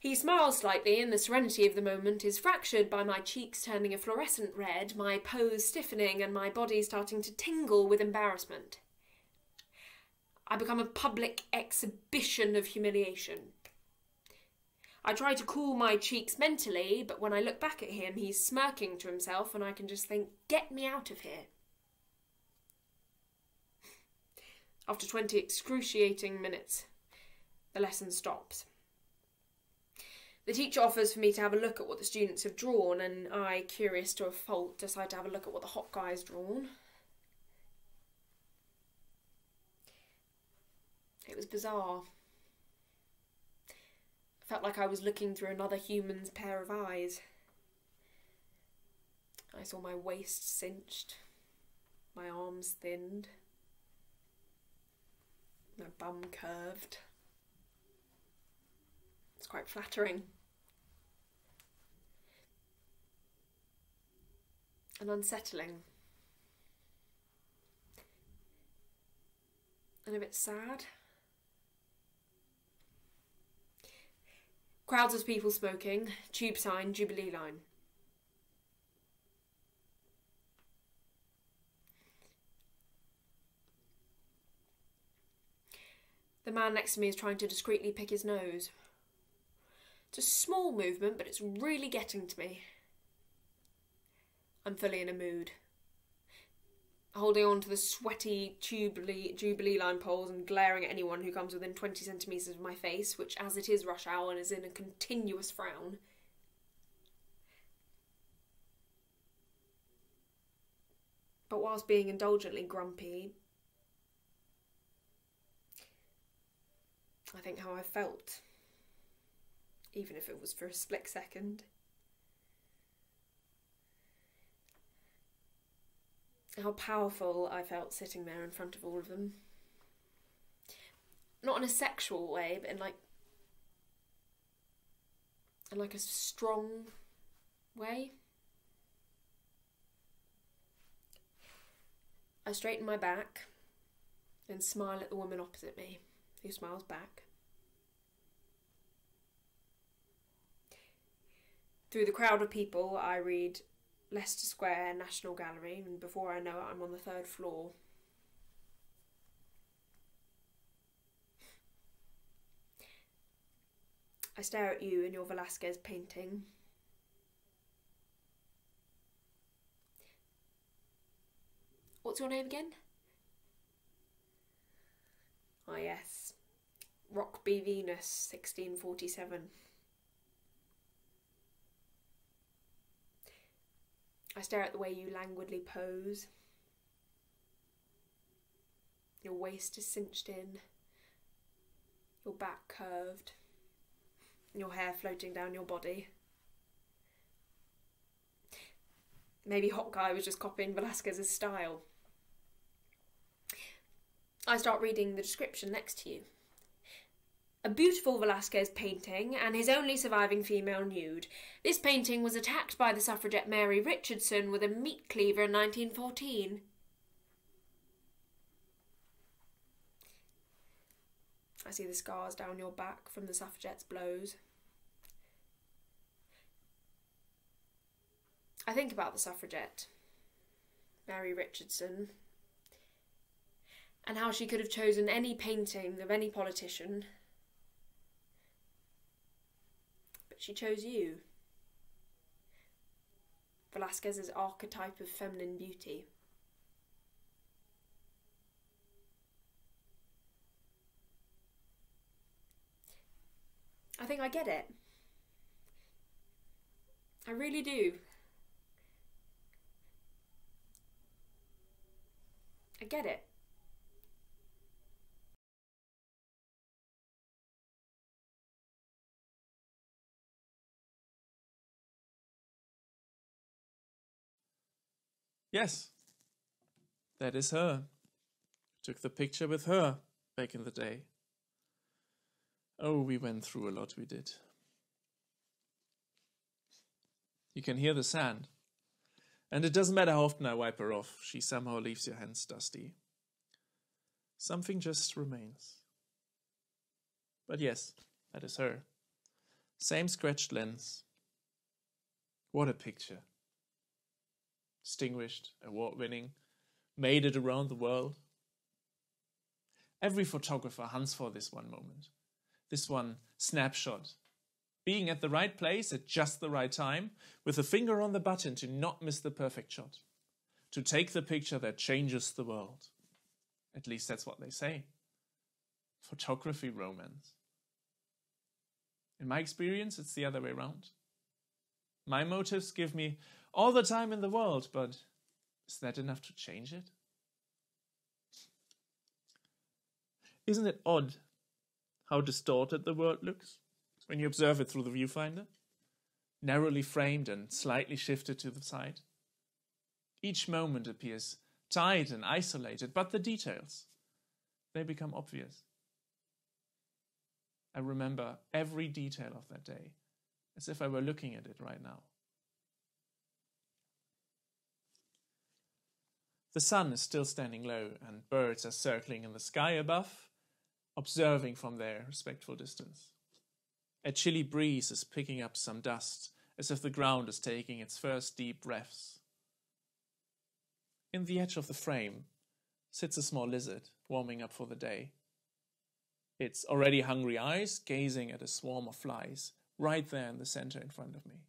He smiles slightly, and the serenity of the moment is fractured by my cheeks turning a fluorescent red, my pose stiffening, and my body starting to tingle with embarrassment. I become a public exhibition of humiliation. I try to cool my cheeks mentally, but when I look back at him, he's smirking to himself, and I can just think, get me out of here. After 20 excruciating minutes, the lesson stops. The teacher offers for me to have a look at what the students have drawn, and I, curious to a fault, decide to have a look at what the hot guy's drawn. It was bizarre. Felt like I was looking through another human's pair of eyes. I saw my waist cinched, my arms thinned, my bum curved. It's quite flattering. And unsettling. And a bit sad. Crowds of people smoking, tube sign, Jubilee line. The man next to me is trying to discreetly pick his nose. It's a small movement, but it's really getting to me. I'm fully in a mood. Holding on to the sweaty Jubilee line poles and glaring at anyone who comes within 20 centimetres of my face, which, as it is rush hour, is in a continuous frown. But whilst being indulgently grumpy, I think how I felt, even if it was for a split second. How powerful I felt sitting there in front of all of them. Not in a sexual way, but in like a strong way. I straighten my back and smile at the woman opposite me, who smiles back. Through the crowd of people, I read Leicester Square National Gallery, and before I know it, I'm on the 3rd floor. I stare at you in your Velasquez painting. What's your name again? Ah, yes. Rockby Venus, 1647. I stare at the way you languidly pose. Your waist is cinched in, your back curved, and your hair floating down your body. Maybe Hot Guy was just copying Velasquez's style. I start reading the description next to you. A beautiful Velasquez painting and his only surviving female nude. This painting was attacked by the suffragette Mary Richardson with a meat cleaver in 1914. I see the scars down your back from the suffragette's blows. I think about the suffragette, Mary Richardson, and how she could have chosen any painting of any politician. She chose you. Velasquez's archetype of feminine beauty. I think I get it. I really do. I get it. Yes, that is her. Took the picture with her back in the day. Oh, we went through a lot, we did. You can hear the sand. And it doesn't matter how often I wipe her off, she somehow leaves your hands dusty. Something just remains. But yes, that is her. Same scratched lens. What a picture. Distinguished, award-winning, made it around the world. Every photographer hunts for this one moment, this one snapshot. Being at the right place at just the right time, with a finger on the button to not miss the perfect shot. To take the picture that changes the world. At least that's what they say. Photography romance. In my experience, it's the other way around. My motives give me all the time in the world, but is that enough to change it? Isn't it odd how distorted the world looks when you observe it through the viewfinder, narrowly framed and slightly shifted to the side. Each moment appears tight and isolated, but the details, they become obvious. I remember every detail of that day, as if I were looking at it right now. The sun is still standing low, and birds are circling in the sky above, observing from their respectful distance. A chilly breeze is picking up some dust, as if the ground is taking its first deep breaths. In the edge of the frame sits a small lizard, warming up for the day. Its already hungry eyes gazing at a swarm of flies right there in the center in front of me.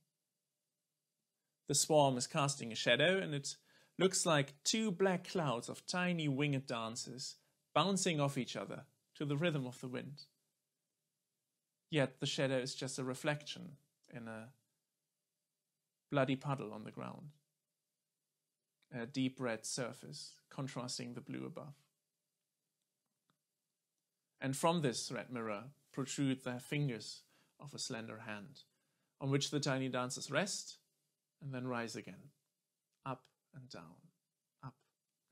The swarm is casting a shadow, and it looks like two black clouds of tiny winged dancers bouncing off each other to the rhythm of the wind. Yet the shadow is just a reflection in a bloody puddle on the ground. A deep red surface contrasting the blue above. And from this red mirror protrude the fingers of a slender hand, on which the tiny dancers rest and then rise again, up and down, up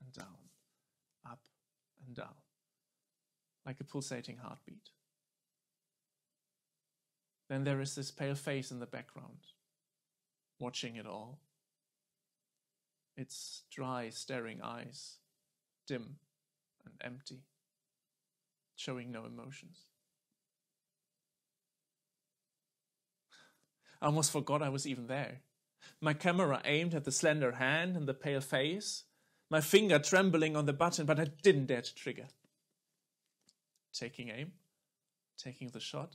and down, up and down, like a pulsating heartbeat. Then there is this pale face in the background, watching it all. Its dry, staring eyes, dim and empty, showing no emotions. I almost forgot I was even there. My camera aimed at the slender hand and the pale face, my finger trembling on the button, but I didn't dare to trigger. Taking aim, taking the shot.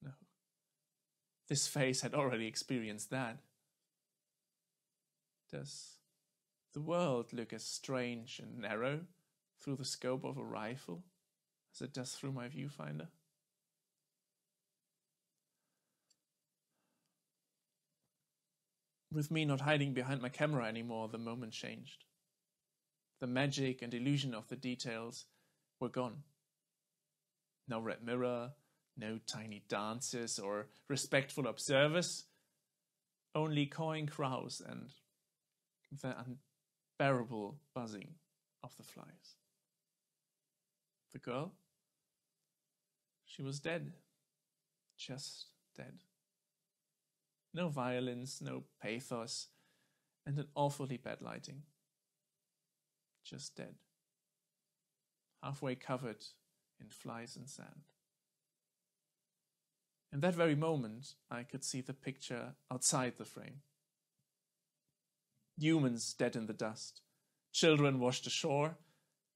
No. This face had already experienced that. Does the world look as strange and narrow through the scope of a rifle as it does through my viewfinder? With me not hiding behind my camera anymore, the moment changed. The magic and illusion of the details were gone. No red mirror, no tiny dancers or respectful observers, only cawing crows and the unbearable buzzing of the flies. The girl? She was dead. Just dead. No violins, no pathos, and an awfully bad lighting. Just dead. Halfway covered in flies and sand. In that very moment, I could see the picture outside the frame. Humans dead in the dust, children washed ashore,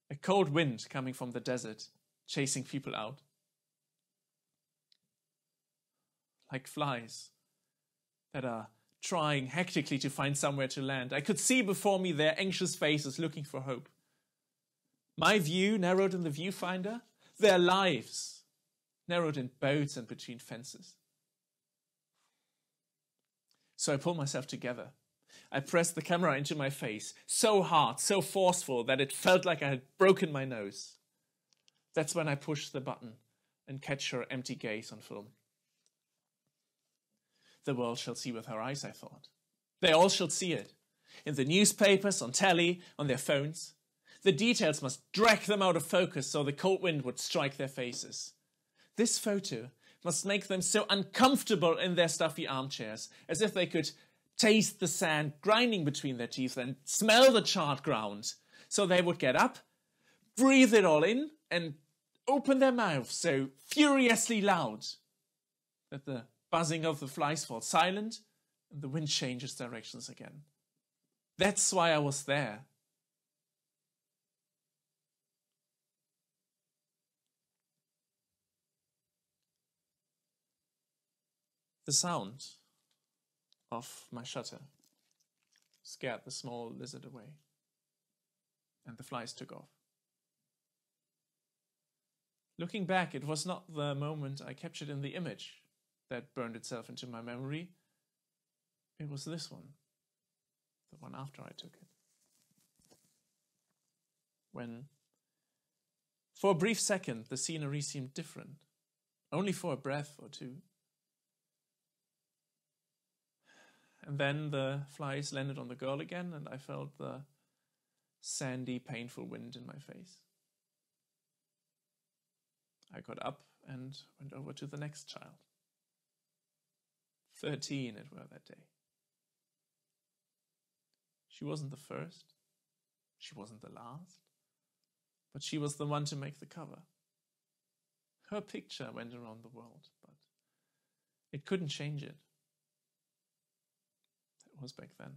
a cold wind coming from the desert, chasing people out. Like flies that are trying hectically to find somewhere to land. I could see before me their anxious faces looking for hope. My view narrowed in the viewfinder, their lives narrowed in boats and between fences. So I pulled myself together. I pressed the camera into my face, so hard, so forceful that it felt like I had broken my nose. That's when I pushed the button and catch her empty gaze on film. The world shall see with her eyes, I thought. They all shall see it. In the newspapers, on telly, on their phones. The details must drag them out of focus so the cold wind would strike their faces. This photo must make them so uncomfortable in their stuffy armchairs, as if they could taste the sand grinding between their teeth and smell the charred ground. So they would get up, breathe it all in, and open their mouths so furiously loud that the buzzing of the flies falls silent and the wind changes directions again. That's why I was there. The sound of my shutter scared the small lizard away, and the flies took off. Looking back, it was not the moment I captured in the image that burned itself into my memory. It was this one, the one after I took it. When, for a brief second, the scenery seemed different, only for a breath or two. And then the flies landed on the girl again, and I felt the sandy, painful wind in my face. I got up and went over to the next child. 13 it were that day. She wasn't the first, she wasn't the last, but she was the one to make the cover. Her picture went around the world, but it couldn't change it. That was back then.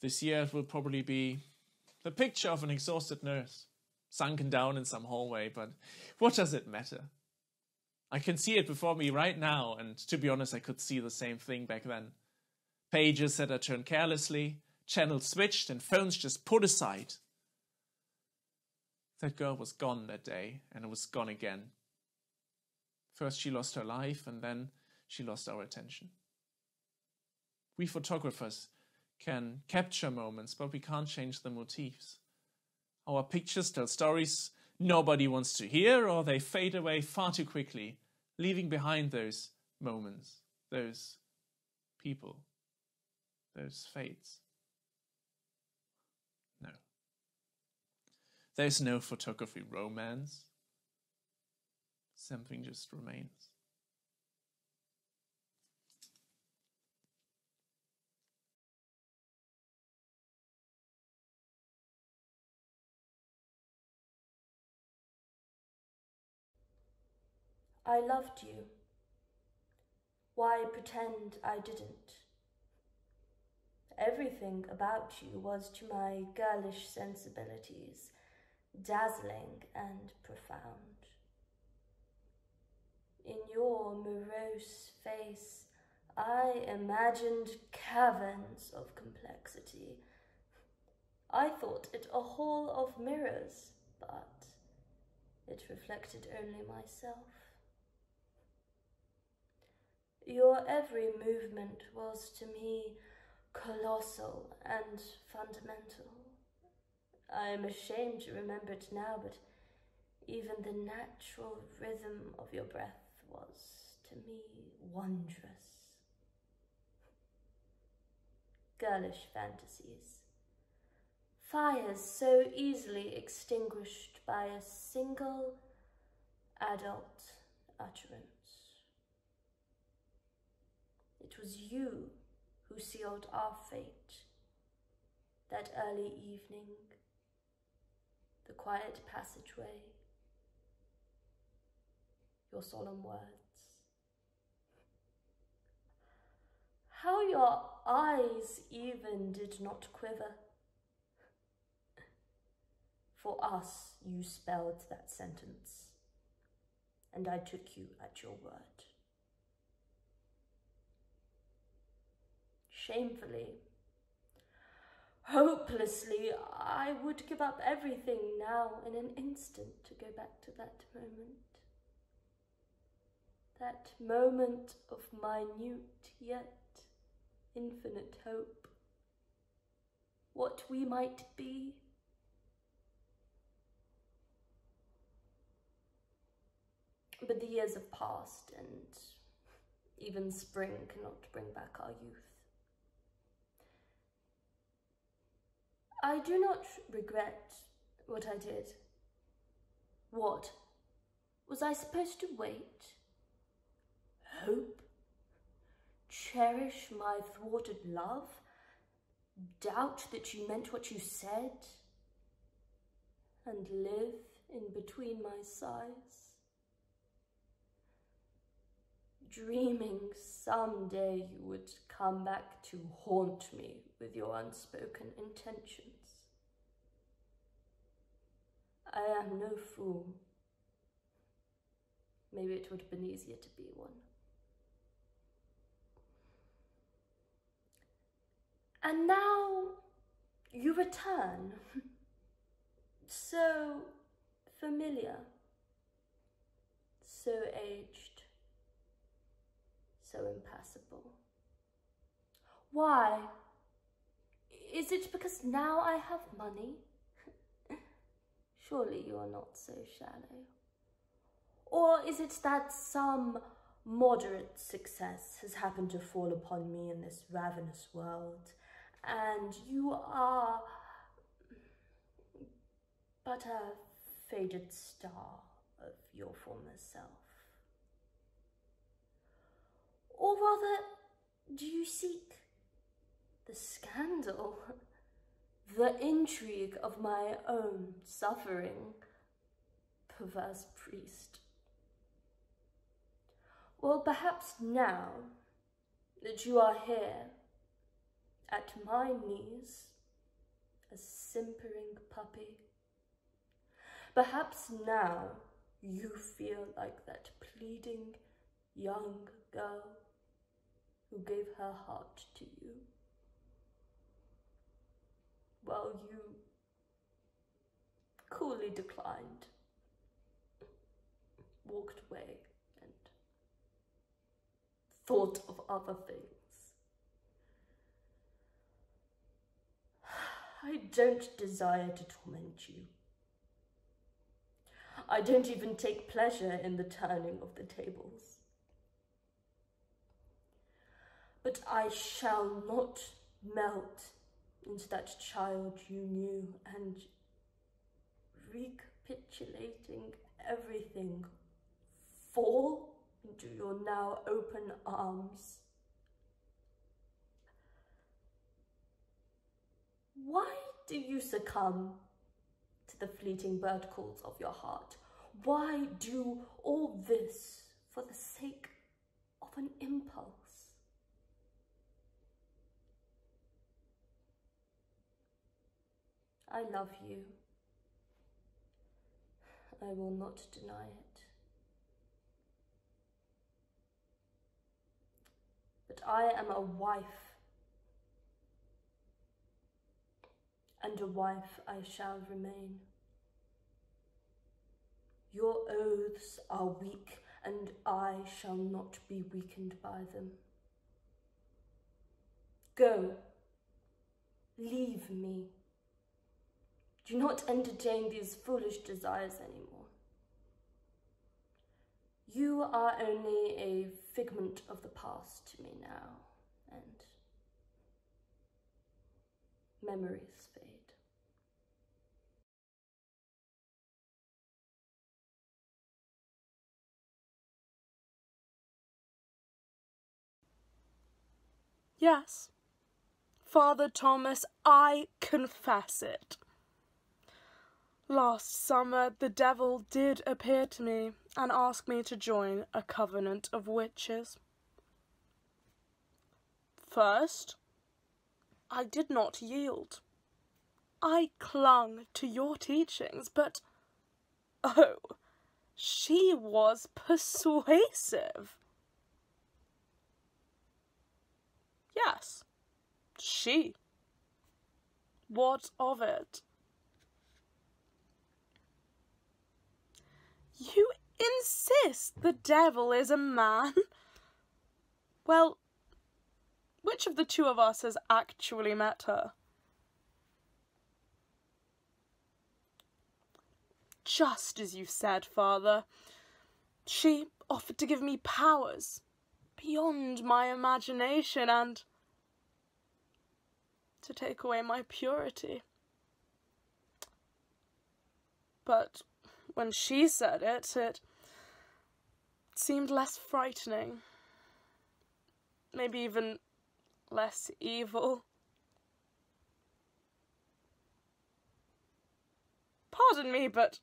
This year it will probably be the picture of an exhausted nurse, sunken down in some hallway, but what does it matter? I can see it before me right now, and to be honest, I could see the same thing back then. Pages that I turned carelessly, channels switched, and phones just put aside. That girl was gone that day, and it was gone again. First she lost her life, and then she lost our attention. We photographers can capture moments, but we can't change the motifs. Our pictures tell stories nobody wants to hear, or they fade away far too quickly, leaving behind those moments, those people, those fates. No. There's no photography romance. Something just remains. I loved you. Why pretend I didn't? Everything about you was to my girlish sensibilities dazzling and profound. In your morose face, I imagined caverns of complexity. I thought it a hall of mirrors, but it reflected only myself. Your every movement was to me colossal and fundamental. I am ashamed to remember it now, but even the natural rhythm of your breath was to me wondrous. Girlish fantasies, fires so easily extinguished by a single adult utterance. It was you who sealed our fate that early evening, the quiet passageway, your solemn words. How your eyes even did not quiver. For us you spelled that sentence, and I took you at your word. Shamefully, hopelessly, I would give up everything now in an instant to go back to that moment. That moment of minute yet infinite hope. What we might be. But the years have passed, and even spring cannot bring back our youth. I do not regret what I did. What? Was I supposed to wait? Hope? Cherish my thwarted love? Doubt that you meant what you said? And live in between my sighs? Dreaming someday you would come back to haunt me with your unspoken intentions. I am no fool. Maybe it would have been easier to be one. And now you return, so familiar, so aged, so impassible. Why? Is it because now I have money? Surely you are not so shallow. Or is it that some moderate success has happened to fall upon me in this ravenous world, and you are but a faded star of your former self? Or rather, do you seek the scandal, the intrigue of my own suffering, perverse priest? Well, perhaps now that you are here at my knees, a simpering puppy, perhaps now you feel like that pleading young girl who gave her heart to you. Well, you coolly declined, walked away, and thought of other things. I don't desire to torment you. I don't even take pleasure in the turning of the tables. But I shall not melt into that child you knew and, recapitulating everything, fall into your now open arms. Why do you succumb to the fleeting bird calls of your heart? Why do all this for the sake of an impulse? I love you. I will not deny it. But I am a wife, and a wife I shall remain. Your oaths are weak, and I shall not be weakened by them. Go. Leave me. Do not entertain these foolish desires anymore. You are only a figment of the past to me now, and memories fade. Yes, Father Thomas, I confess it. Last summer, the devil did appear to me and ask me to join a covenant of witches. First, I did not yield. I clung to your teachings, but, oh, she was persuasive. Yes, she. What of it? You insist the devil is a man? Well, which of the two of us has actually met her? Just as you said, Father. She offered to give me powers beyond my imagination and to take away my purity. But when she said it, it seemed less frightening. Maybe even less evil. Pardon me, but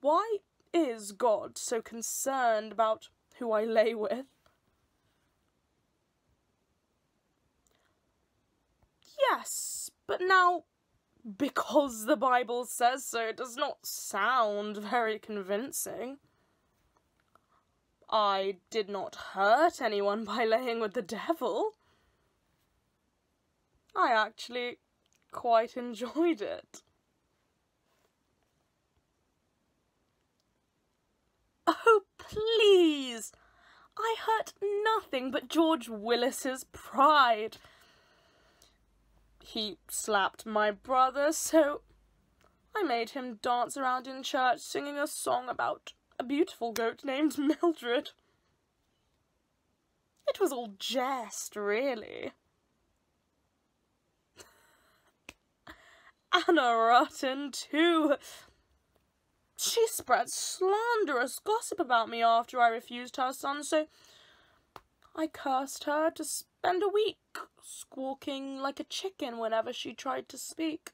why is God so concerned about who I lay with? Yes, but now, because the Bible says so, it does not sound very convincing. I did not hurt anyone by laying with the devil. I actually quite enjoyed it. Oh, please! I hurt nothing but George Willis's pride. He slapped my brother, so I made him dance around in church singing a song about a beautiful goat named Mildred. It was all jest, really. Anna Rutten, too. She spread slanderous gossip about me after I refused her son, so I cursed her to spend a week squawking like a chicken whenever she tried to speak.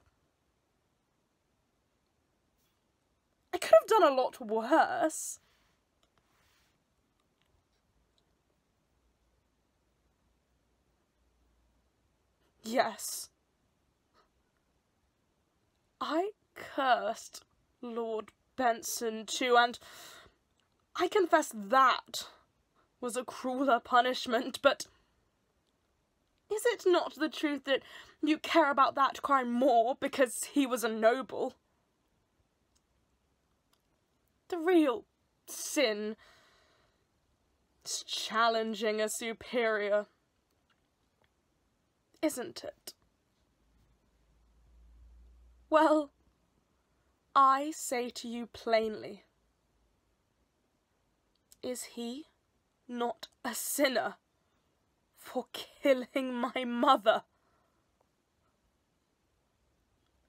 I could have done a lot worse. Yes. I cursed Lord Benson too, and I confess that was a crueler punishment, but is it not the truth that you care about that crime more because he was a noble? The real sin is challenging a superior, isn't it? Well, I say to you plainly, is he not a sinner for killing my mother?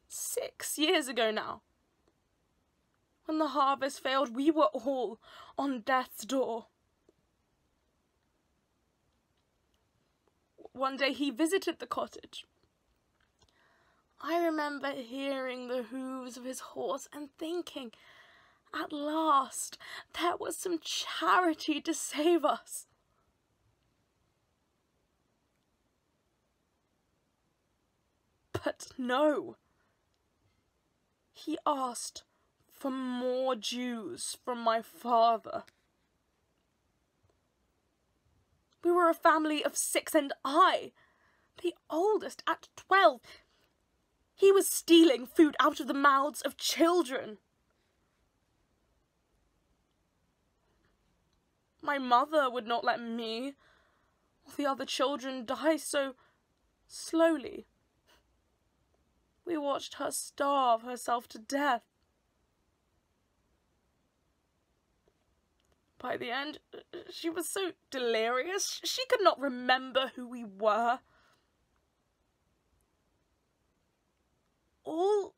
6 years ago now, when the harvest failed, we were all on death's door. One day he visited the cottage. I remember hearing the hooves of his horse and thinking, at last, there was some charity to save us. But no. He asked for more Jews from my father. We were a family of 6, and I, the oldest, at 12. He was stealing food out of the mouths of children. My mother would not let me or the other children die, so slowly we watched her starve herself to death. By the end, she was so delirious, she could not remember who we were. All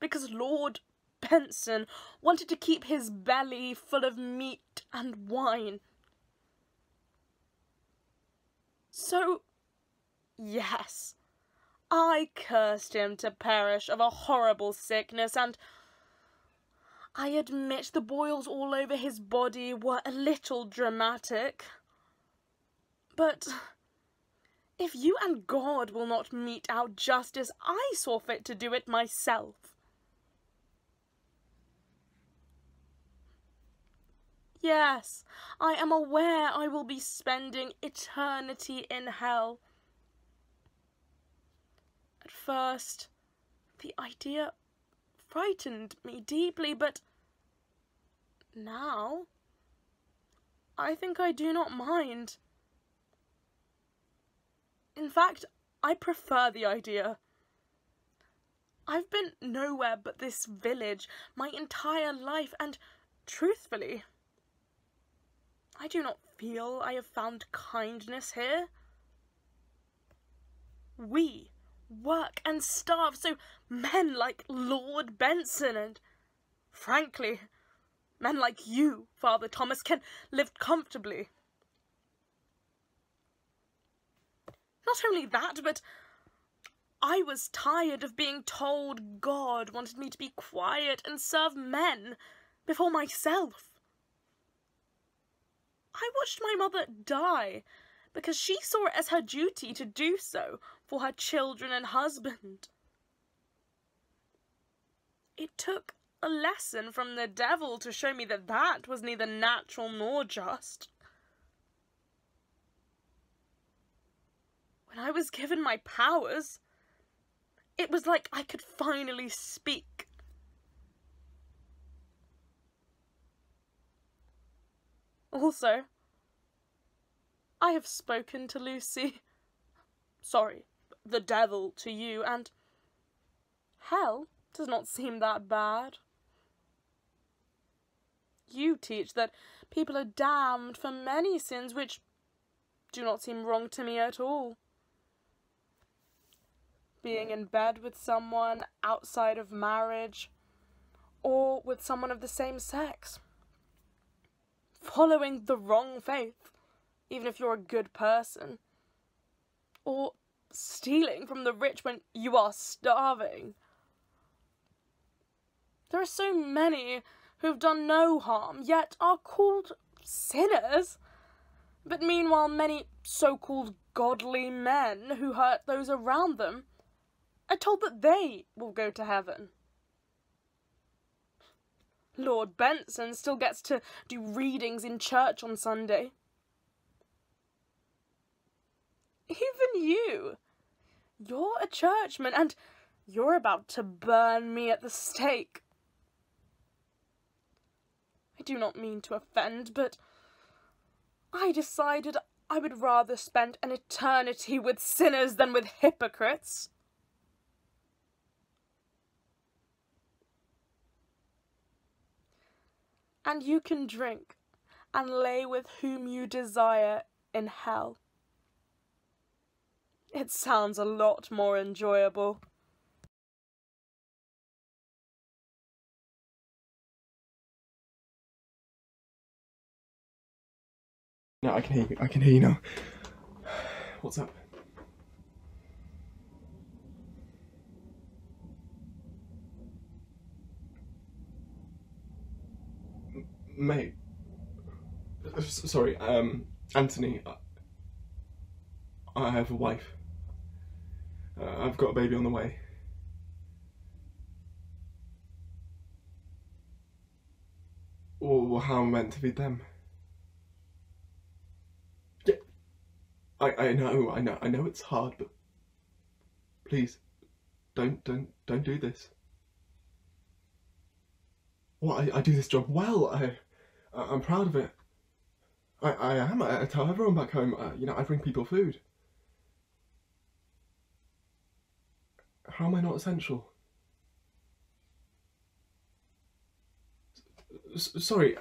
because Lord Benson wanted to keep his belly full of meat and wine. So, yes, I cursed him to perish of a horrible sickness, and I admit the boils all over his body were a little dramatic. But if you and God will not mete out justice, I saw fit to do it myself. Yes, I am aware I will be spending eternity in hell. At first, the idea frightened me deeply, but now I think I do not mind. In fact, I prefer the idea. I've been nowhere but this village my entire life, and truthfully, I do not feel I have found kindness here. We work and starve so men like Lord Benson and, frankly, men like you, Father Thomas, can live comfortably. Not only that, but I was tired of being told God wanted me to be quiet and serve men before myself. I watched my mother die because she saw it as her duty to do so for her children and husband. It took a lesson from the devil to show me that that was neither natural nor just. When I was given my powers, it was like I could finally speak. Also, I have spoken to Lucy. Sorry, the devil to you, and hell does not seem that bad. you teach that people are damned for many sins which do not seem wrong to me at all. Being in bed with someone outside of marriage, or with someone of the same sex. Following the wrong faith, even if you're a good person. Or stealing from the rich when you are starving. There are so many who have done no harm, yet are called sinners. But meanwhile, many so-called godly men who hurt those around them are told that they will go to heaven. Lord Benson still gets to do readings in church on Sunday. Even you're a churchman, and you're about to burn me at the stake. I do not mean to offend, but I decided I would rather spend an eternity with sinners than with hypocrites. And you can drink and lay with whom you desire in hell. It sounds a lot more enjoyable. No, I can hear you. I can hear you now. What's up? Mate. Sorry, Anthony. I have a wife. I've got a baby on the way. Or how am I meant to feed them? Yeah, I know it's hard, but please, don't do this. Well, I do this job well. I'm proud of it. I am. I tell everyone back home. You know, I bring people food. How am I not essential? Sorry,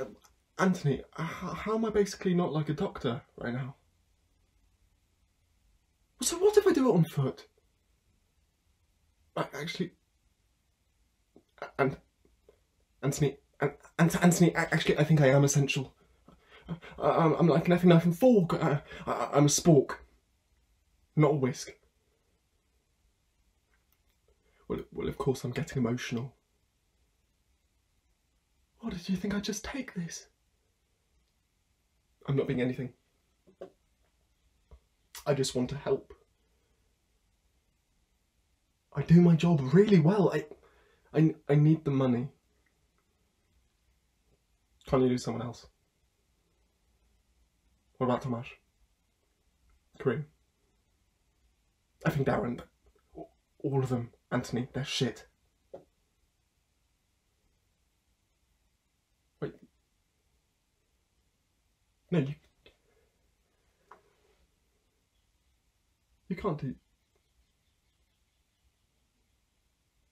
Anthony, how am I basically not like a doctor right now? So what if I do it on foot? Actually, Anthony, actually I think I am essential. I'm like an effing knife and fork. I'm a spork, not a whisk. Well, of course I'm getting emotional. What, did you think I'd just take this? I'm not being anything. I just want to help. I do my job really well. I need the money. Can't you do someone else? What about Tomasz? Karim? I think Darren. All of them. Anthony, they're shit. Wait. No, you can't do...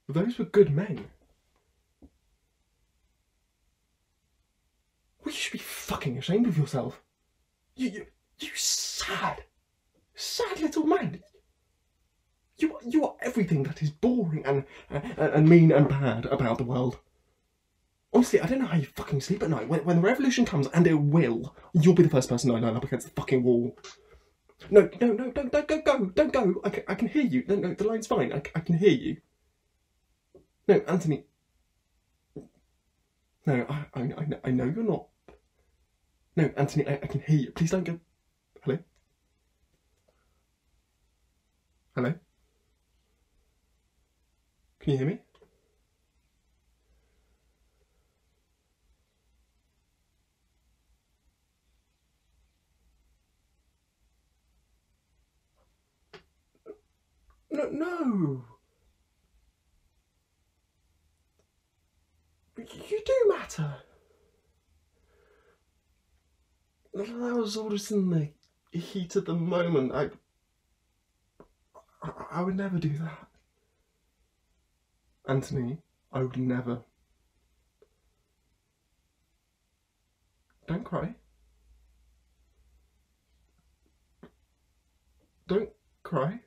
Those were good men. Well, you should be fucking ashamed of yourself. You sad little man. You are everything that is boring and mean and bad about the world. Honestly, I don't know how you fucking sleep at night. When the revolution comes, and it will, you'll be the first person I line up against the fucking wall. No, don't go. I can hear you. No, the line's fine. I can hear you. No, Anthony. No, I know you're not. No, Anthony, I can hear you. Please don't go. Hello? Hello? Can you hear me? No. You do matter. That was all just in the heat of the moment. I would never do that. Anthony, I would never. Don't cry. Don't cry.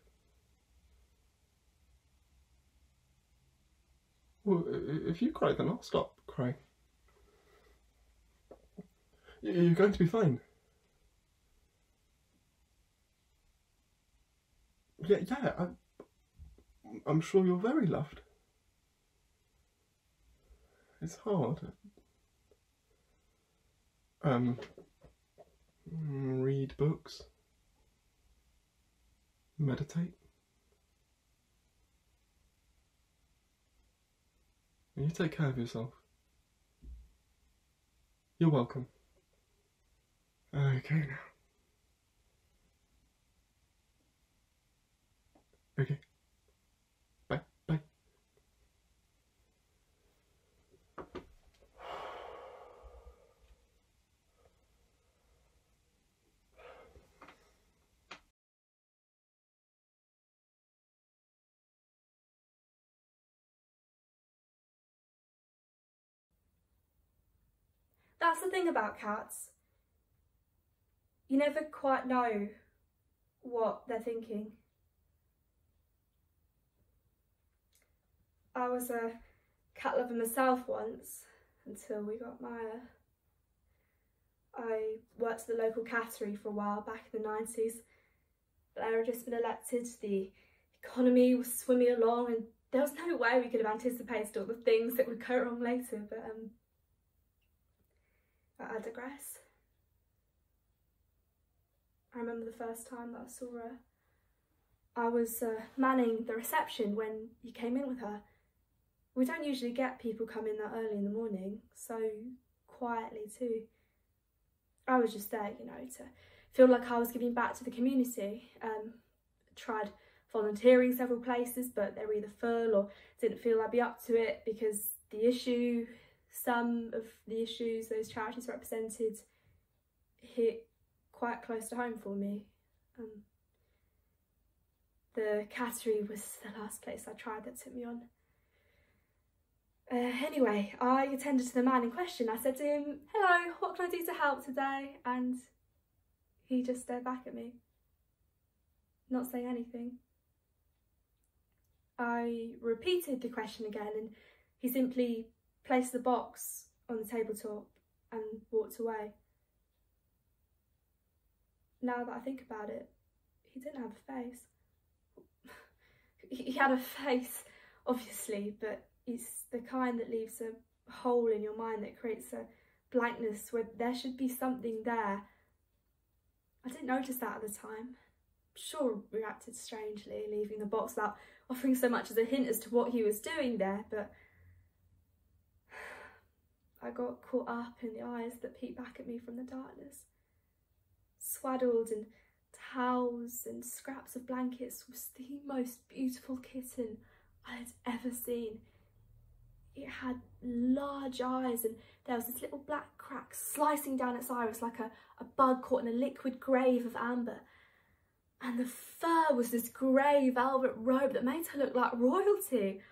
Well, if you cry, then I'll stop crying. You're going to be fine. Yeah, I'm sure you're very loved. It's hard. Read books. Meditate. You take care of yourself. You're welcome. Okay now. Okay. Bye. Bye. That's the thing about cats. You never quite know what they're thinking. I was a cat lover myself once, until we got Maya. I worked at the local cattery for a while back in the 90s. Blair had just been elected, the economy was swimming along, and there was no way we could have anticipated all the things that would go wrong later, but I digress. I remember the first time that I saw her. I was manning the reception when you came in with her. We don't usually get people come in that early in the morning, so quietly too. I was just there, you know, to feel like I was giving back to the community. Tried volunteering several places, but they were either full or didn't feel I'd be up to it because some of the issues those charities represented hit quite close to home for me. The cattery was the last place I tried that took me on. Anyway, I attended to the man in question. I said to him, "Hello, what can I do to help today?" And he just stared back at me, not saying anything. I repeated the question again and he simply placed the box on the tabletop and walked away. Now that I think about it, he didn't have a face. He had a face, obviously, but it's the kind that leaves a hole in your mind that creates a blankness where there should be something there. I didn't notice that at the time. I'm sure I reacted strangely, leaving the box without offering so much as a hint as to what he was doing there, but I got caught up in the eyes that peeped back at me from the darkness. Swaddled in towels and scraps of blankets was the most beautiful kitten I had ever seen. It had large eyes and there was this little black crack slicing down its iris like a bug caught in a liquid grave of amber. And the fur was this grey velvet robe that made her look like royalty.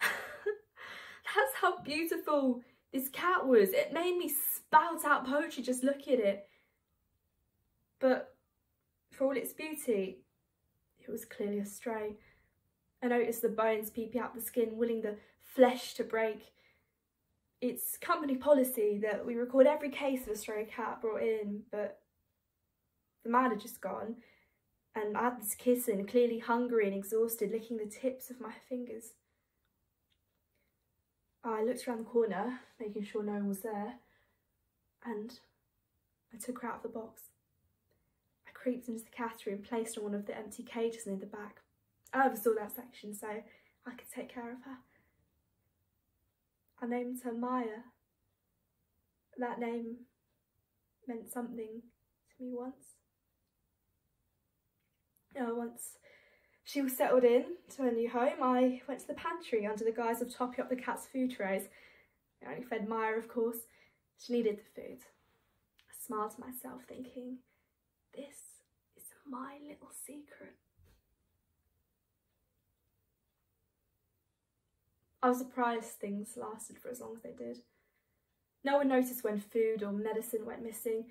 That's how beautiful this cat was. It made me spout out poetry just looking at it. But for all its beauty, it was clearly a stray. I noticed the bones peeping out the skin, willing the flesh to break. It's company policy that we record every case of a stray cat brought in, but the man had just gone, and I had this kitten, clearly hungry and exhausted, licking the tips of my fingers. I looked around the corner, making sure no one was there, and I took her out of the box. I creeped into the cattery and placed her on one of the empty cages near the back. I oversaw that section so I could take care of her. I named her Maya. That name meant something to me once. Once she was settled in to her new home, I went to the pantry under the guise of topping up the cat's food trays. I only fed Maya, of course. She needed the food. I smiled to myself, thinking, this is my little secret. I was surprised things lasted for as long as they did. No one noticed when food or medicine went missing.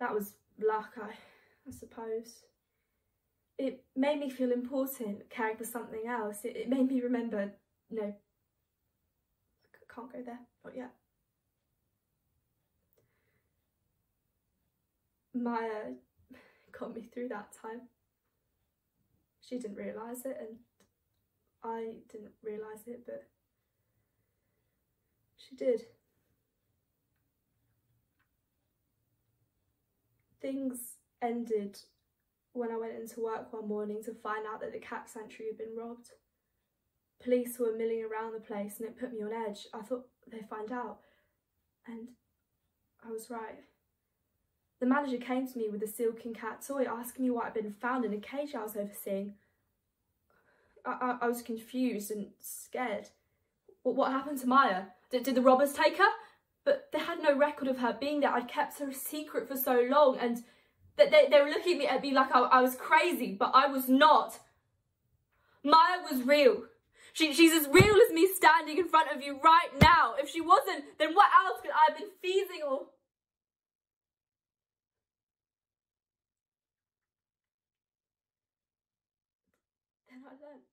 That was luck, I suppose. It made me feel important, caring for something else. It made me remember, no, I can't go there, not yet. Maya got me through that time. She didn't realise it, and I didn't realise it, but she did. Things ended when I went into work one morning to find out that the cat sanctuary had been robbed. Police were milling around the place and it put me on edge. I thought they'd find out, and I was right. The manager came to me with a silken cat toy asking me what had been found in a cage I was overseeing. I was confused and scared. What happened to Maya? Did the robbers take her? But they had no record of her being there. I'd kept her a secret for so long, and they were looking at me like I was crazy, but I was not. Maya was real. She's as real as me standing in front of you right now. If she wasn't, then what else could I have been feasing or... Then I learned.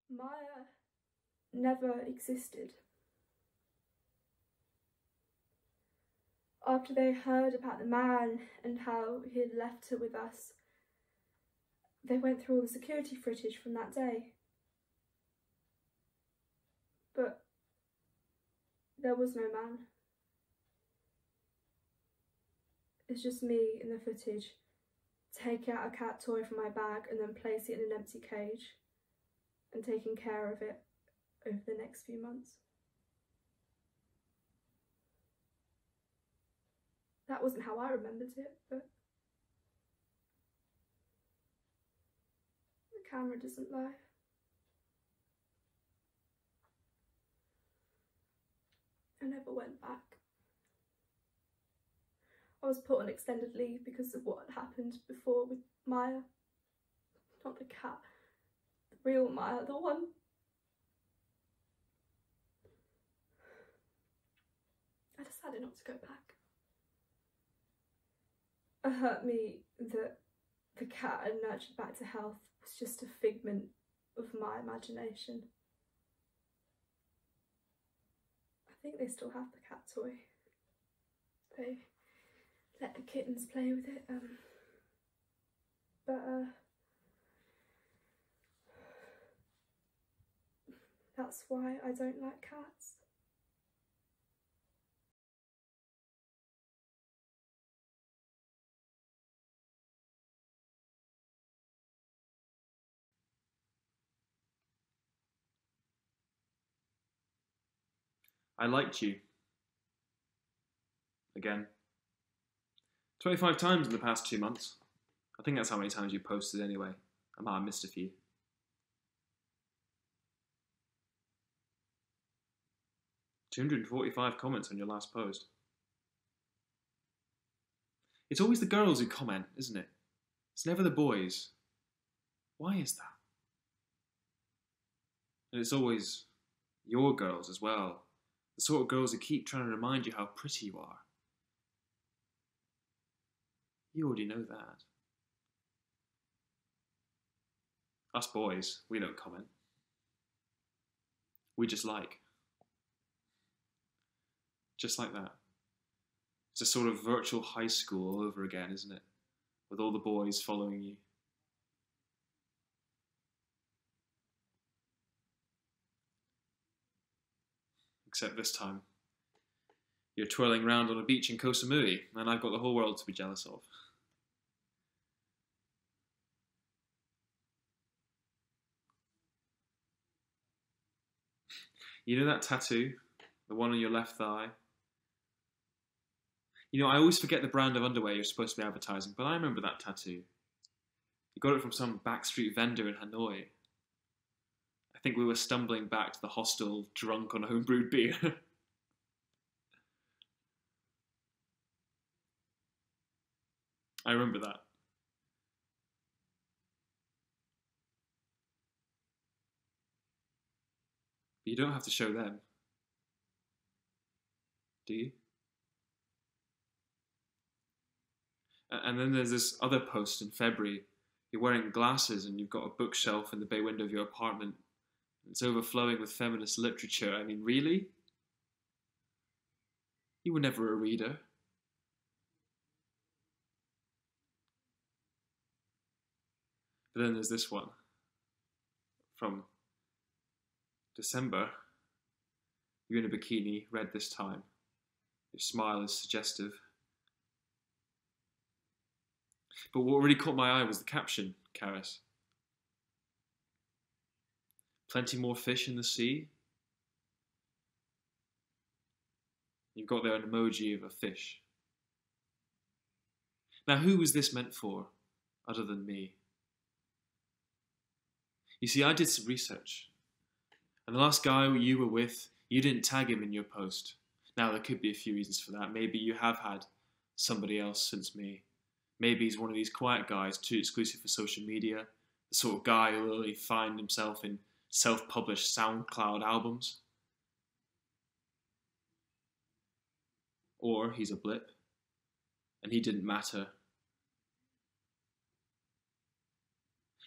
Maya never existed. After they heard about the man and how he had left her with us, they went through all the security footage from that day. But there was no man. It's just me in the footage, taking out a cat toy from my bag and then placing it in an empty cage and taking care of it over the next few months. That wasn't how I remembered it, but the camera doesn't lie. I never went back. I was put on extended leave because of what had happened before with Maya. Not the cat, the real Maya, the one. I decided not to go back. It hurt me that the cat I nurtured back to health was just a figment of my imagination. I think they still have the cat toy. They let the kittens play with it, that's why I don't like cats. I liked you. Again. 25 times in the past 2 months. I think that's how many times you posted anyway. I might have missed a few. "245 comments on your last post. It's always the girls who comment, isn't it? It's never the boys. Why is that? And it's always your girls as well. The sort of girls who keep trying to remind you how pretty you are. You already know that. Us boys, we don't comment. We just like. Just like that. It's a sort of virtual high school all over again, isn't it? With all the boys following you. Except this time, you're twirling around on a beach in Koh Samui, and I've got the whole world to be jealous of. You know that tattoo? The one on your left thigh? You know, I always forget the brand of underwear you're supposed to be advertising, but I remember that tattoo. You got it from some backstreet vendor in Hanoi. I think we were stumbling back to the hostel drunk on homebrewed beer. I remember that. But you don't have to show them. Do you? And then there's this other post in February. You're wearing glasses and you've got a bookshelf in the bay window of your apartment. It's overflowing with feminist literature. I mean, really? You were never a reader. But then there's this one from December. You're in a bikini, red this time. Your smile is suggestive. But what really caught my eye was the caption, Karis. Plenty more fish in the sea. You've got there an emoji of a fish. Now, who was this meant for, other than me? You see, I did some research. And the last guy you were with, you didn't tag him in your post. Now, there could be a few reasons for that. Maybe you have had somebody else since me. Maybe he's one of these quiet guys, too exclusive for social media, the sort of guy who'll only find himself in self-published SoundCloud albums. Or he's a blip, and he didn't matter.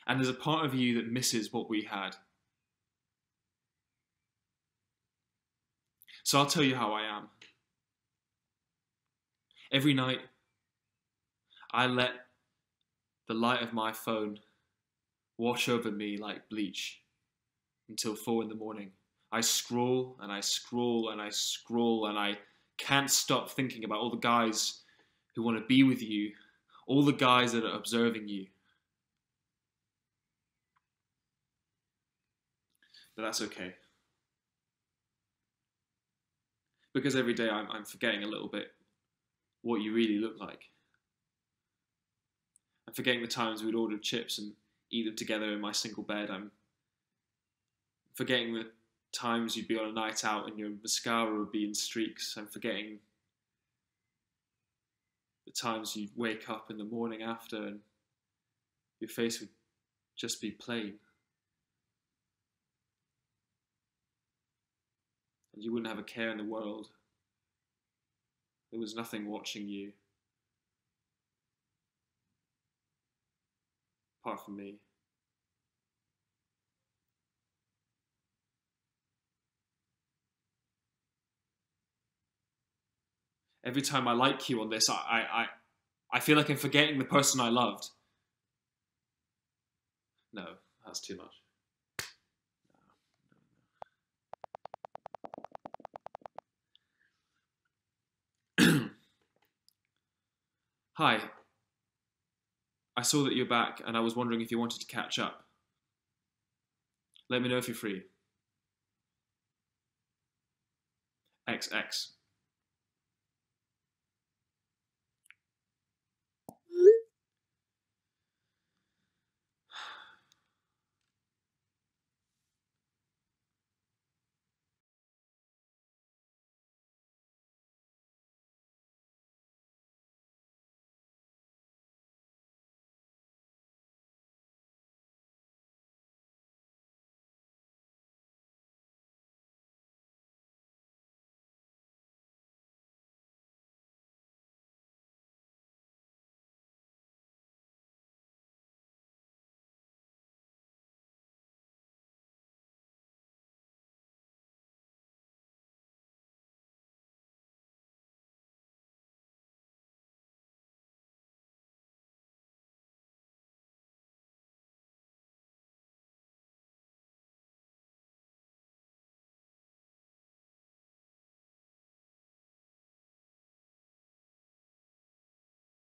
And there's a part of you that misses what we had. So I'll tell you how I am. Every night, I let the light of my phone wash over me like bleach until 4 in the morning. I scroll and I scroll and I scroll and I can't stop thinking about all the guys who want to be with you, all the guys that are observing you. But that's okay. Because every day I'm forgetting a little bit what you really look like. I'm forgetting the times we'd order chips and eat them together in my single bed. I'm forgetting the times you'd be on a night out and your mascara would be in streaks. I'm forgetting the times you'd wake up in the morning after and your face would just be plain. And you wouldn't have a care in the world. There was nothing watching you. Apart from me. Every time I like you on this, I feel like I'm forgetting the person I loved. No, that's too much. Hi. I saw that you're back and I was wondering if you wanted to catch up. Let me know if you're free. XX.